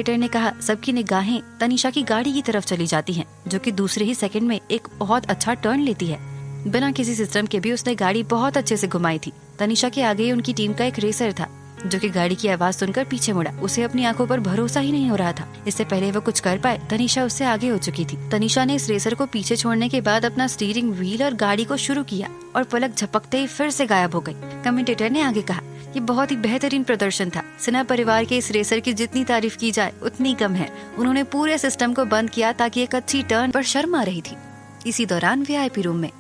Commentator ने कहा, सबकी निगाहें तनीषा की गाड़ी की तरफ चली जाती हैं, जो कि दूसरे ही सेकंड में एक बहुत अच्छा टर्न लेती है। बिना किसी सिस्टम के भी उसने गाड़ी बहुत अच्छे से घुमाई थी। तनीषा के आगे उनकी टीम का एक रेसर था, जो कि गाड़ी की आवाज सुनकर पीछे मुड़ा। उसे अपनी आंखों पर भरोसा ही नहीं हो रहा था। इससे पहले वो कुछ कर पाए, तनीषा उससे आगे हो चुकी थी। तनीषा ने इस रेसर को पीछे छोड़ने के बाद अपना स्टीयरिंग व्हील और गाड़ी को शुरू किया और पलक झपकते ही फिर से गायब हो गई। कमेंटेटर ने आगे कहा, ये बहुत ही बेहतरीन प्रदर्शन था। सिन्हा परिवार के इस रेसर की जितनी तारीफ की जाए उतनी कम है। उन्होंने पूरे सिस्टम को बंद किया ताकि एक अच्छी टर्न पर शर्म आ रही थी। इसी दौरान वीआईपी रूम में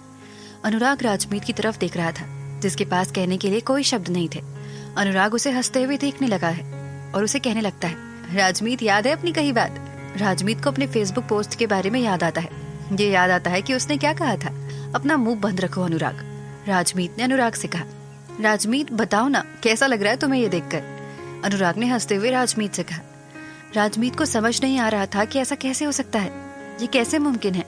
अनुराग राजमीत की तरफ देख रहा था, जिसके पास कहने के लिए कोई शब्द नहीं थे। अनुराग उसे हंसते हुए देखने लगा है और उसे कहने लगता है, राजमीत, याद है अपनी कही बात? राजमीत को अपने फेसबुक पोस्ट के बारे में याद आता है। ये याद आता है कि उसने क्या कहा था, अपना मुंह बंद रखो अनुराग। राजमीत ने अनुराग से कहा, राजमीत बताओ ना, कैसा लग रहा है तुम्हें ये देखकर? अनुराग ने हंसते हुए राजमीत से कहा। राजमीत को समझ नहीं आ रहा था कि ऐसा कैसे हो सकता है, ये कैसे मुमकिन है।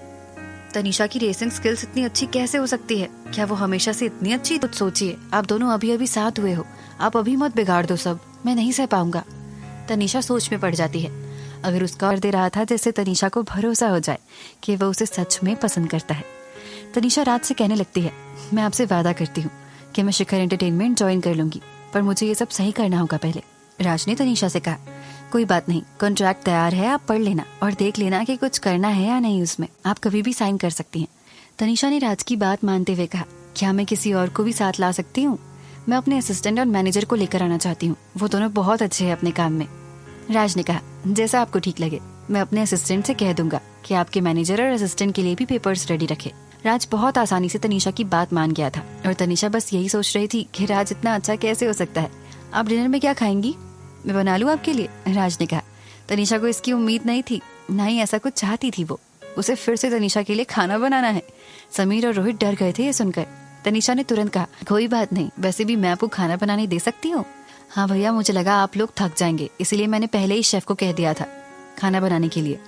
तनीषा की रेसिंग स्किल्स इतनी अच्छी कैसे हो सकती है? क्या वो हमेशा से इतनी अच्छी? कुछ सोचिए, आप दोनों अभी अभी साथ हुए हो, आप अभी मत बिगाड़ दो सब, मैं नहीं सह पाऊंगा। तनीषा सोच में पड़ जाती है। अगर उसका कर दे रहा था जैसे तनीषा को भरोसा हो जाए कि वह उसे सच में पसंद करता है। तनीषा राज से कहने लगती है, मैं आपसे वादा करती हूँ कि मैं शिखर एंटरटेनमेंट ज्वाइन कर लूंगी, पर मुझे ये सब सही करना होगा पहले। राज ने तनीषा से कहा, कोई बात नहीं, कॉन्ट्रैक्ट तैयार है, आप पढ़ लेना और देख लेना कि कुछ करना है या नहीं उसमें, आप कभी भी साइन कर सकती हैं। तनीषा ने राज की बात मानते हुए कहा, क्या मैं किसी और को भी साथ ला सकती हूँ? मैं अपने असिस्टेंट और मैनेजर को लेकर आना चाहती हूँ, वो दोनों बहुत अच्छे हैं अपने काम में। राज ने कहा, जैसा आपको ठीक लगे, मैं अपने असिस्टेंट से कह दूंगा कि आपके मैनेजर और असिस्टेंट के लिए भी पेपर्स रेडी रखे। राज बहुत आसानी से तनीषा की बात मान गया था और तनीषा बस यही सोच रही थी कि राज इतना अच्छा कैसे हो सकता है। आप डिनर में क्या खाएंगी? मैं बना लूं आपके लिए? राज ने कहा। तनीषा को इसकी उम्मीद नहीं थी, ना ही ऐसा कुछ चाहती थी वो। उसे फिर से तनीषा के लिए खाना बनाना है। समीर और रोहित डर गए थे ये सुनकर। तनीषा ने तुरंत कहा, कोई बात नहीं, वैसे भी मैं आपको खाना बनाने दे सकती हूँ। हाँ भैया, मुझे लगा आप लोग थक जाएंगे, इसीलिए मैंने पहले ही शेफ को कह दिया था खाना बनाने के लिए।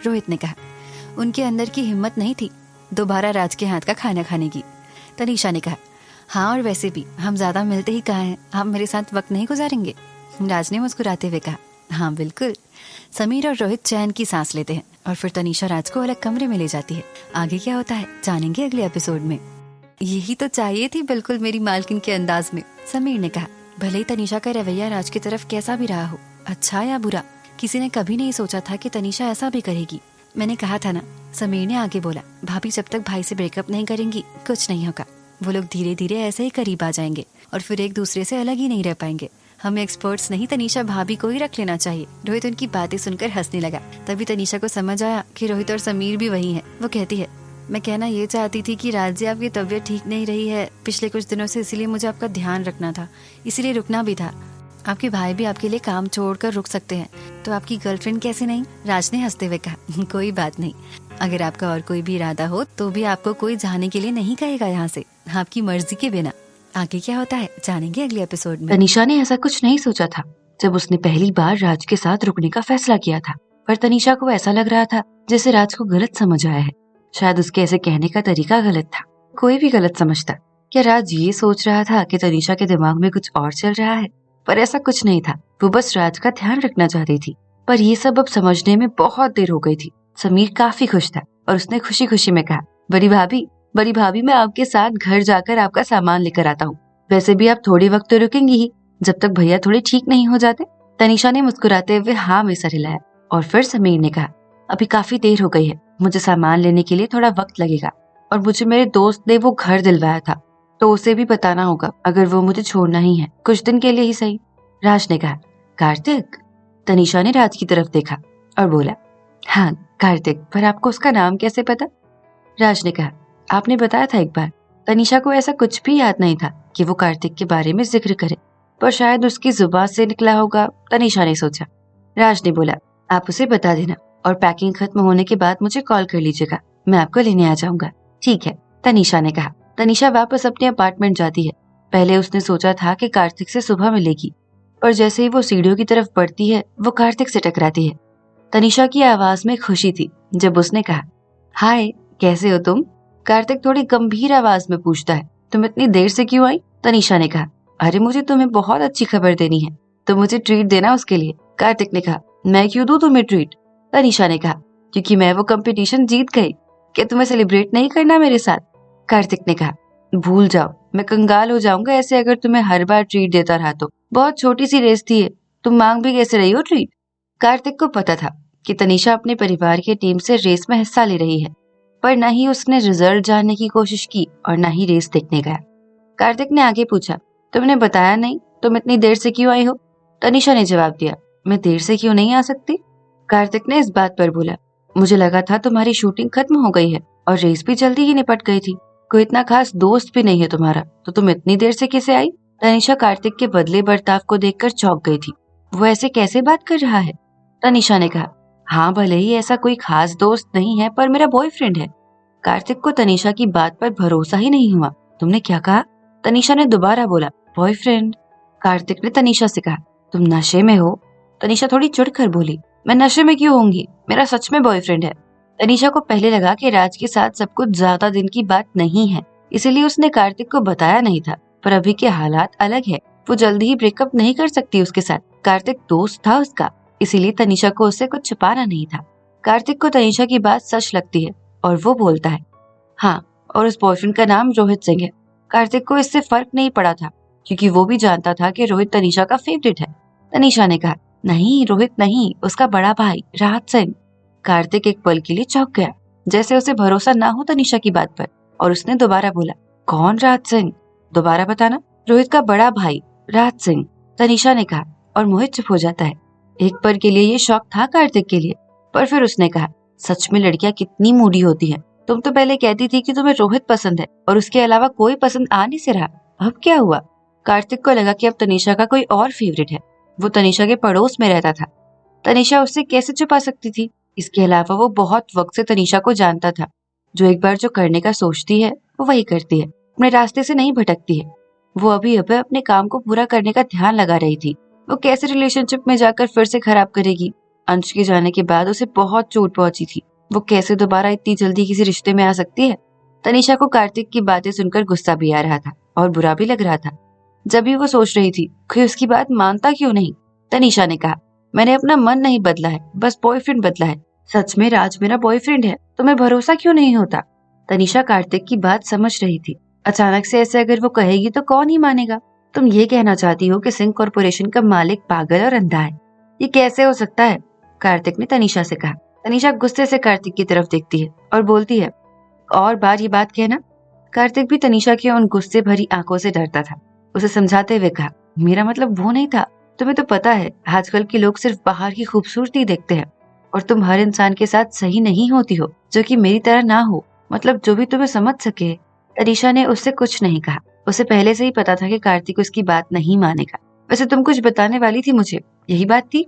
रोहित ने कहा। उनके अंदर की हिम्मत नहीं थी दोबारा राज के हाथ का खाना खाने की। तनीषा ने कहा, हाँ, और वैसे भी हम ज्यादा मिलते ही कहाँ हैं, आप मेरे साथ वक्त नहीं गुजारेंगे? राज ने मुस्कुराते हुए कहा, हाँ बिल्कुल। समीर और रोहित चैन की सांस लेते हैं और फिर तनीषा राज को अलग कमरे में ले जाती है। आगे क्या होता है जानेंगे अगले एपिसोड में। यही तो चाहिए थी बिल्कुल मेरी मालकिन के अंदाज में, समीर ने कहा। भले ही तनीषा का रवैया राज की तरफ कैसा भी रहा हो, अच्छा या बुरा, किसी ने कभी नहीं सोचा था कि तनीषा ऐसा भी करेगी। मैंने कहा था ना, समीर ने आगे बोला। भाभी जब तक भाई से ब्रेकअप नहीं करेंगी कुछ नहीं होगा। वो लोग धीरे धीरे ऐसे ही करीब आ जाएंगे और फिर एक दूसरे से अलग ही नहीं रह पाएंगे। हमें एक्सपर्ट्स नहीं, तनीषा भाभी को ही रख लेना चाहिए। रोहित उनकी बातें सुनकर हंसने लगा। तभी तनीषा को समझ आया कि रोहित और समीर भी वही हैं। वो कहती है, मैं कहना ये चाहती थी कि राज जी, आपकी तबीयत ठीक नहीं रही है पिछले कुछ दिनों से, इसीलिए मुझे आपका ध्यान रखना था, इसीलिए रुकना भी था। आपके भाई भी आपके लिए काम छोड़कर रुक सकते हैं, तो आपकी गर्लफ्रेंड कैसे नहीं? राज ने हंसते हुए कहा, कोई बात नहीं, अगर आपका और कोई भी इरादा हो तो भी आपको कोई जाने के लिए नहीं कहेगा यहाँ से, आपकी मर्जी के बिना। आगे क्या होता है जानेंगे अगले एपिसोड में। तनीषा ने ऐसा कुछ नहीं सोचा था जब उसने पहली बार राज के साथ रुकने का फैसला किया था, पर तनीषा को ऐसा लग रहा था जैसे राज को गलत समझ आया है। शायद उसके ऐसे कहने का तरीका गलत था। कोई भी गलत समझता। क्या राज ये सोच रहा था कि तनीषा के दिमाग में कुछ और चल रहा है? पर ऐसा कुछ नहीं था। वो बस राज का ध्यान रखना चाहती थी। पर ये सब अब समझने में बहुत देर हो गई थी। समीर काफी खुश था और उसने खुशी खुशी में कहा, बड़ी भाभी, मैं आपके साथ घर जाकर आपका सामान लेकर आता हूँ। वैसे भी आप थोड़ी वक्त तो रुकेंगी ही, जब तक भैया थोड़े ठीक नहीं हो जाते। तनीषा ने मुस्कुराते हुए हाँ में सर हिलाया और फिर समीर ने कहा, अभी काफी देर हो गई है, मुझे सामान लेने के लिए थोड़ा वक्त लगेगा और मुझे मेरे दोस्त ने वो घर दिलवाया था, तो उसे भी बताना होगा अगर वो मुझे छोड़ना ही है, कुछ दिन के लिए ही सही। राज ने कहा, कार्तिक? तनीषा ने राज की तरफ देखा और बोला, हाँ कार्तिक, पर आपको उसका नाम कैसे पता? राज ने कहा, आपने बताया था एक बार। तनीषा को ऐसा कुछ भी याद नहीं था कि वो कार्तिक के बारे में जिक्र करे, पर शायद उसकी जुबान से निकला होगा, तनीषा ने सोचा। राज ने बोला, आप उसे बता देना और पैकिंग खत्म होने के बाद मुझे कॉल कर लीजिएगा, मैं आपको लेने आ जाऊंगा। ठीक है, तनीषा ने कहा। तनीषा वापस अपने अपार्टमेंट जाती है। पहले उसने सोचा था कि कार्तिक से सुबह मिलेगी, पर जैसे ही वो सीढ़ियों की तरफ बढ़ती है वो कार्तिक से टकराती है। तनीषा की आवाज में खुशी थी जब उसने कहा, हाय कैसे हो तुम? कार्तिक थोड़ी गंभीर आवाज में पूछता है, तुम इतनी देर से क्यों आई? तनीषा ने कहा, अरे मुझे तुम्हें बहुत अच्छी खबर देनी है, तो मुझे ट्रीट देना उसके लिए। कार्तिक ने कहा, मैं क्यों दूं तुम्हें ट्रीट? तनीषा ने कहा। क्योंकि मैं वो कंपटीशन जीत गई। क्या तुम्हें सेलिब्रेट नहीं करना मेरे साथ? कार्तिक ने कहा। भूल जाओ, मैं कंगाल हो जाऊंगा ऐसे अगर तुम्हें हर बार ट्रीट देता रहा तो। बहुत छोटी सी रेस थी ये, तुम मांग भी कैसे रही हो ट्रीट? कार्तिक को पता था कि तनीषा अपने परिवार की टीम से रेस में हिस्सा ले रही है, पर न ही उसने रिजल्ट जानने की कोशिश की और न ही रेस देखने गया। कार्तिक ने आगे पूछा, तुमने बताया नहीं, तुम इतनी देर से क्यों आई हो? तनीषा ने जवाब दिया, मैं देर से क्यों नहीं आ सकती? कार्तिक ने इस बात पर बोला, मुझे लगा था तुम्हारी शूटिंग खत्म हो गई है और रेस भी जल्दी ही निपट गई थी। कोई इतना खास दोस्त भी नहीं है तुम्हारा, तो तुम इतनी देर से कैसे आई? तनीषा कार्तिक के बदले बर्ताव को देखकर चौंक गई थी। वो ऐसे कैसे बात कर रहा है? तनीषा ने कहा, हाँ भले ही ऐसा कोई खास दोस्त नहीं है, पर मेरा बॉयफ्रेंड है। कार्तिक को तनीषा की बात पर भरोसा ही नहीं हुआ। तुमने क्या कहा? तनीषा ने दोबारा बोला, बॉयफ्रेंड। कार्तिक ने तनीषा से कहा, तुम नशे में हो? तनीषा थोड़ी चिढ़कर बोली, मैं नशे में क्यों होंगी, मेरा सच में बॉयफ्रेंड है। तनीषा को पहले लगा कि राज के साथ सब कुछ ज्यादा दिन की बात नहीं है, इसीलिए उसने कार्तिक को बताया नहीं था, पर अभी के हालात अलग है। वो जल्दी ही ब्रेकअप नहीं कर सकती उसके साथ। कार्तिक दोस्त था उसका, इसीलिए तनीषा को उससे कुछ छुपाना नहीं था। कार्तिक को तनीषा की बात सच लगती है और वो बोलता है, हाँ, और उस बॉयफ्रेंड का नाम रोहित सिंह है। कार्तिक को इससे फर्क नहीं पड़ा था, क्योंकि वो भी जानता था कि रोहित तनीषा का फेवरेट है। तनीषा ने कहा, नहीं रोहित नहीं, उसका बड़ा भाई राज सिंह। कार्तिक एक पल के लिए चौंक गया, जैसे उसे भरोसा ना हो तनीषा की बात पर, और उसने दोबारा बोला, कौन राज सिंह? दोबारा बताना। रोहित का बड़ा भाई राज सिंह, तनीषा ने कहा, और मोहित चुप हो जाता है। एक पल के लिए ये शौक था कार्तिक के लिए, पर फिर उसने कहा, सच में लड़कियां कितनी मूडी होती हैं। तुम तो पहले कहती थी कि तुम्हें रोहित पसंद है और उसके अलावा कोई पसंद आ नहीं से रहा, अब क्या हुआ? कार्तिक को लगा कि अब तनीषा का कोई और फेवरेट है। वो तनीषा के पड़ोस में रहता था, तनीषा उससे कैसे छुपा सकती थी? इसके अलावा वो बहुत वक्त से तनीषा को जानता था। जो एक बार जो करने का सोचती है वो वही करती है, अपने रास्ते से नहीं भटकती है। वो अभी अपने काम को पूरा करने का ध्यान लगा रही थी। वो कैसे रिलेशनशिप में जाकर फिर से खराब करेगी? अंश के जाने के बाद उसे बहुत चोट पहुंची थी, वो कैसे दोबारा इतनी जल्दी किसी रिश्ते में आ सकती है? तनीषा को कार्तिक की बातें सुनकर गुस्सा भी आ रहा था और बुरा भी लग रहा था। जब भी वो सोच रही थी कि उसकी बात मानता क्यों नहीं। तनीषा ने कहा, मैंने अपना मन नहीं बदला है, बस बॉयफ्रेंड बदला है। सच में राज मेरा बॉयफ्रेंड है, तुम्हें भरोसा क्यों नहीं होता? तनीषा कार्तिक की बात समझ रही थी। अचानक से ऐसे अगर वो कहेगी तो कौन ही मानेगा? तुम ये कहना चाहती हो कि सिंह कॉर्पोरेशन का मालिक पागल और अंधा है? ये कैसे हो सकता है? कार्तिक ने तनीषा से कहा। तनीषा गुस्से से कार्तिक की तरफ देखती है और बोलती है, और बार ये बात कहना। कार्तिक भी तनीषा की उन गुस्से भरी आंखों से डरता था। उसे समझाते हुए कहा, मेरा मतलब वो नहीं था। तुम्हें तो पता है आजकल के लोग सिर्फ बाहर की खूबसूरती देखते हैं, और तुम हर इंसान के साथ सही नहीं होती हो जो कि मेरी तरह ना हो, मतलब जो भी तुम्हें समझ सके। तनीषा ने उससे कुछ नहीं कहा। उसे पहले से ही पता था कि कार्तिक उसकी बात नहीं मानेगा। वैसे तुम कुछ बताने वाली थी मुझे, यही बात थी?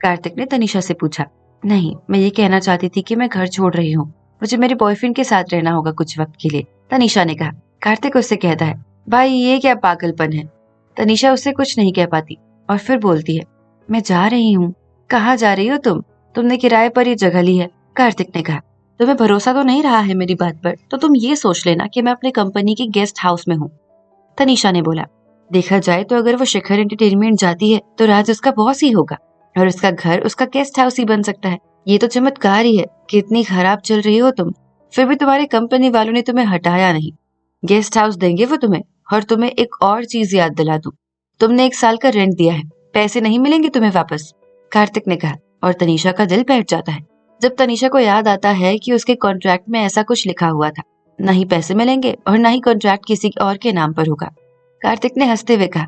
कार्तिक ने तनीषा से पूछा। नहीं, मैं ये कहना चाहती थी कि मैं घर छोड़ रही हूँ, मुझे मेरे बॉयफ्रेंड के साथ रहना होगा कुछ वक्त के लिए, तनीषा ने कहा। कार्तिक उससे कहता है, भाई ये क्या पागलपन है? तनीषा उससे कुछ नहीं कह पाती और फिर बोलती है, मैं जा रही हूँ। कहाँ जा रही हो तुम? तुमने किराए पर ये जगह ली है, कार्तिक ने कहा। तुम्हें भरोसा तो नहीं रहा है मेरी बात पर, तो तुम ये सोच लेना कि मैं अपनी कंपनी की गेस्ट हाउस में हूँ, तनीषा ने बोला। देखा जाए तो अगर वो शिखर एंटरटेनमेंट जाती है तो राज उसका बॉस ही होगा और उसका घर उसका गेस्ट हाउस ही बन सकता है। ये तो चमत्कार ही है कि इतनी खराब चल रही हो तुम, फिर भी तुम्हारे कंपनी वालों ने तुम्हें हटाया नहीं। गेस्ट हाउस देंगे वो तुम्हें, और तुम्हें एक और चीज याद दिला दूं, तुमने 1 साल का रेंट दिया है, पैसे नहीं मिलेंगे तुम्हें वापस, कार्तिक ने कहा। और तनीषा का दिल बैठ जाता है जब तनीषा को याद आता है कि उसके कॉन्ट्रैक्ट में ऐसा कुछ लिखा हुआ था, न ही पैसे मिलेंगे और न ही कॉन्ट्रैक्ट किसी और के नाम पर होगा। कार्तिक ने हंसते हुए कहा,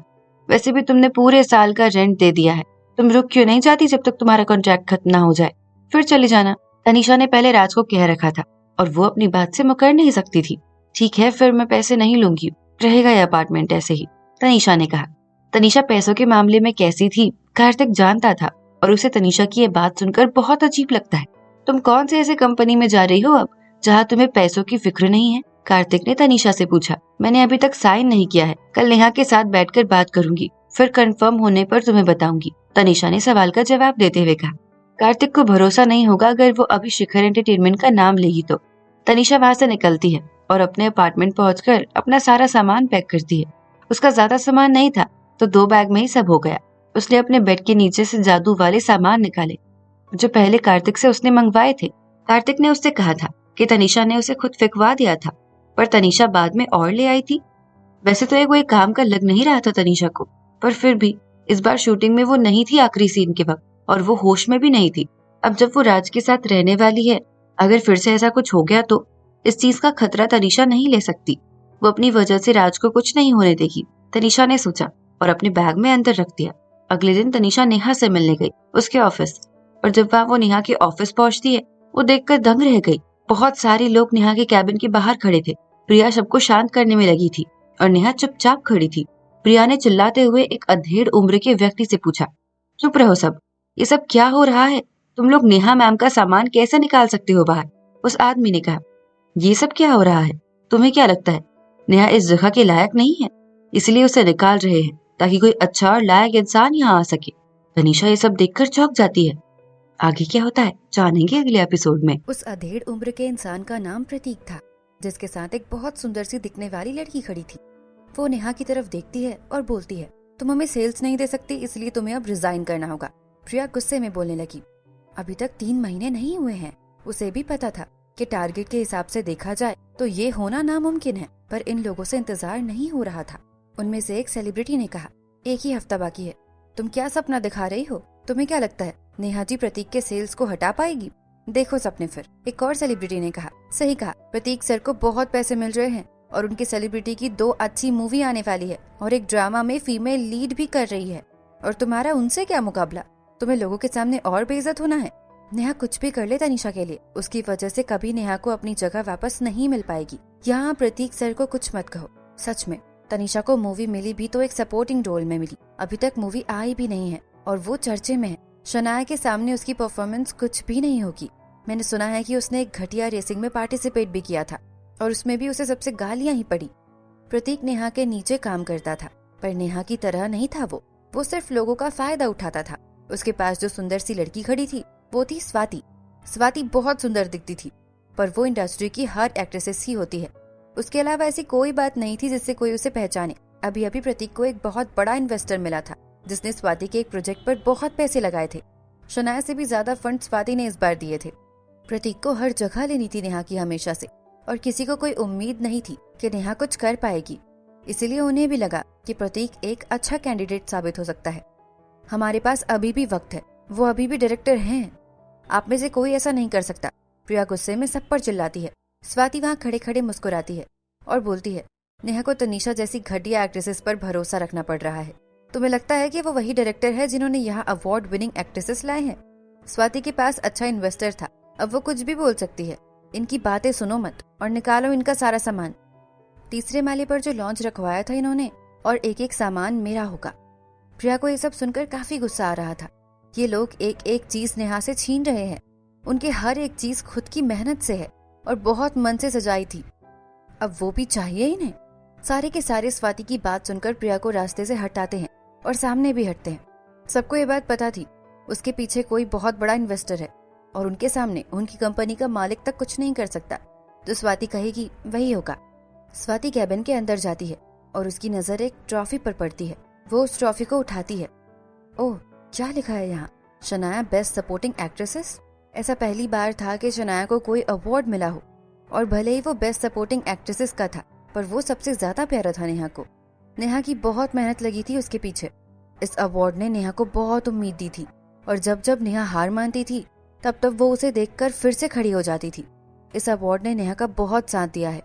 वैसे भी तुमने पूरे साल का रेंट दे दिया है, तुम रुक क्यों नहीं जाती जब तक तुम्हारा कॉन्ट्रैक्ट खत्म ना हो जाए, फिर चली जाना। तनीषा ने पहले राज को कह रखा था और वो अपनी बात से मुकर नहीं सकती थी। ठीक है, फिर मैं पैसे नहीं लूंगी, रहेगा ये अपार्टमेंट ऐसे ही, तनीषा ने कहा। तनीषा पैसों के मामले में कैसी थी कार्तिक जानता था, और उसे तनीषा की ये बात सुनकर बहुत अजीब लगता है। तुम कौन से ऐसे कंपनी में जा रही हो अब जहाँ तुम्हें पैसों की फिक्र नहीं है? कार्तिक ने तनीषा से पूछा। मैंने अभी तक साइन नहीं किया है, कल नेहा के साथ बैठकर बात करूंगी, फिर कंफर्म होने पर तुम्हें बताऊंगी, तनीषा ने सवाल का जवाब देते हुए कहा। कार्तिक को भरोसा नहीं होगा अगर वो अभी शिखर एंटरटेनमेंट का नाम लेगी तो। तनीषा वहां से निकलती है और अपने अपार्टमेंट पहुंचकर अपना सारा सामान पैक करती है। उसका ज्यादा सामान नहीं था तो 2 बैग में ही सब हो गया। उसने अपने बेड के नीचे से जादू वाले सामान निकाले जो पहले कार्तिक से उसने मंगवाए थे। कार्तिक ने उससे कहा था कि तनीषा ने उसे खुद फेंकवा दिया था, पर तनीषा बाद में और ले आई थी। वैसे तो ये कोई काम का लग नहीं रहा था तनीषा को, पर फिर भी इस बार शूटिंग में वो नहीं थी आखिरी सीन के वक्त, और वो होश में भी नहीं थी। अब जब वो राज के साथ रहने वाली है, अगर फिर से ऐसा कुछ हो गया तो इस चीज का खतरा तनीषा नहीं ले सकती। वो अपनी वजह से राज को कुछ नहीं होने देगी, तनीषा ने सोचा और अपने बैग में अंदर रख दिया। अगले दिन तनीषा नेहा से मिलने गई उसके ऑफिस, और जब वह वो नेहा के ऑफिस पहुंचती है, वो देखकर दंग रह गई। बहुत सारे लोग नेहा के कैबिन के बाहर खड़े थे। प्रिया सबको शांत करने में लगी थी और नेहा चुपचाप खड़ी थी। प्रिया ने चिल्लाते हुए एक अधेड़ उम्र के व्यक्ति से पूछा, चुप रहो सब, ये सब क्या हो रहा है? तुम लोग नेहा मैम का सामान कैसे निकाल सकते हो बाहर? उस आदमी ने कहा, ये सब क्या हो रहा है? तुम्हें क्या लगता है नेहा इस जगह के लायक नहीं है, इसलिए उसे निकाल रहे हैं ताकि कोई अच्छा और लायक इंसान यहाँ आ सके? तनीषा ये सब देखकर चौंक जाती है। आगे क्या होता है जानेंगे अगले एपिसोड में। उस अधेड़ उम्र के इंसान का नाम प्रतीक था, जिसके साथ एक बहुत सुंदर सी दिखने वाली लड़की खड़ी थी। वो नेहा की तरफ देखती है और बोलती है, तुम हमें सेल्स नहीं दे सकती, इसलिए तुम्हें अब रिजाइन करना होगा। प्रिया गुस्से में बोलने लगी, अभी तक 3 महीने नहीं हुए हैं। उसे भी पता था कि टारगेट के हिसाब से देखा जाए तो ये होना नामुमकिन है, पर इन लोगों से इंतजार नहीं हो रहा था। उनमें से एक सेलिब्रिटी ने कहा, एक ही हफ्ता बाकी है, तुम क्या सपना दिखा रही हो? तुम्हें क्या लगता है नेहा जी प्रतीक के सेल्स को हटा पाएगी? देखो सपने फिर। एक और सेलिब्रिटी ने कहा, सही कहा, प्रतीक सर को बहुत पैसे मिल रहे हैं और उनकी सेलिब्रिटी की 2 अच्छी मूवी आने वाली है और एक ड्रामा में फीमेल लीड भी कर रही है, और तुम्हारा उनसे क्या मुकाबला? तुम्हें लोगों के सामने और बेइज्जत होना है। नेहा कुछ भी कर ले तनीषा के लिए, उसकी वजह से कभी नेहा को अपनी जगह वापस नहीं मिल पाएगी। यहाँ प्रतीक सर को कुछ मत कहो। सच में तनीषा को मूवी मिली भी तो एक सपोर्टिंग रोल में मिली, अभी तक मूवी आई भी नहीं है और वो चर्चे में है। शनाया के सामने उसकी परफॉर्मेंस कुछ भी नहीं होगी। मैंने सुना है कि उसने एक घटिया रेसिंग में पार्टिसिपेट भी किया था और उसमें भी उसे सबसे गालियां ही पड़ी। प्रतीक नेहा के नीचे काम करता था, पर नेहा की तरह नहीं था। वो सिर्फ लोगों का फायदा उठाता था। उसके पास जो सुंदर सी लड़की खड़ी थी वो थी स्वाति। स्वाति बहुत सुंदर दिखती थी, पर वो इंडस्ट्री की हर एक्ट्रेसेस ही होती है। उसके अलावा ऐसी कोई बात नहीं थी जिससे कोई उसे पहचाने। अभी अभी प्रतीक को एक बहुत बड़ा इन्वेस्टर मिला था जिसने स्वाति के एक प्रोजेक्ट पर बहुत पैसे लगाए थे। शनाया से भी ज्यादा फंड स्वाति ने इस बार दिए थे। प्रतीक को हर जगह लेनी थी नेहा की हमेशा से, और किसी को कोई उम्मीद नहीं थी कि नेहा कुछ कर पाएगी। इसीलिए उन्हें भी लगा कि प्रतीक एक अच्छा कैंडिडेट साबित हो सकता है। हमारे पास अभी भी वक्त है, वो अभी भी डायरेक्टर हैं, आप में से कोई ऐसा नहीं कर सकता। प्रिया गुस्से में सब पर चिल्लाती है। स्वाति वहाँ खड़े खड़े मुस्कुराती है और बोलती है, नेहा को तनीषा जैसी घटिया एक्ट्रेसेस पर भरोसा रखना पड़ रहा है। तुम्हें लगता है कि वो वही डायरेक्टर है जिन्होंने यहाँ अवार्ड विनिंग एक्ट्रेसेस लाए हैं? स्वाति के पास अच्छा इन्वेस्टर था, अब वो कुछ भी बोल सकती है। इनकी बातें सुनो मत और निकालो इनका सारा सामान। तीसरे माले पर जो लॉन्च रखवाया था इन्होंने, और एक एक सामान मेरा होगा। प्रिया को ये सब सुनकर काफी गुस्सा आ रहा था। ये लोग एक एक चीज नेहा से छीन रहे हैं। उनके हर एक चीज खुद की मेहनत से है और बहुत मन से सजाई थी, अब वो भी चाहिए इन्हें। सारे के सारे स्वाति की बात सुनकर प्रिया को रास्ते से हटाते हैं और सामने भी हटते हैं। सबको ये बात पता थी, उसके पीछे कोई बहुत बड़ा इन्वेस्टर है और उनके सामने उनकी कंपनी का मालिक तक कुछ नहीं कर सकता। जो स्वाति कहेगी वही होगा। स्वाति कैबिन के अंदर जाती है और उसकी नजर एक ट्रॉफी पर पड़ती है। वो उस ट्रॉफी को उठाती है। ओह, क्या लिखा है यहाँ? Shanaya best supporting actresses. ऐसा पहली बार था कि शनाया को कोई अवार्ड मिला हो, और भले ही वो बेस्ट सपोर्टिंग एक्ट्रेसेस का था, पर वो सबसे ज्यादा प्यारा था नेहा को। नेहा की बहुत मेहनत लगी थी उसके पीछे। इस अवार्ड ने नेहा को बहुत उम्मीद दी थी, और जब जब नेहा हार मानती थी तब तब वो उसे देखकर फिर से खड़ी हो जाती थी। इस अवार्ड ने नेहा का बहुत साथ दिया है।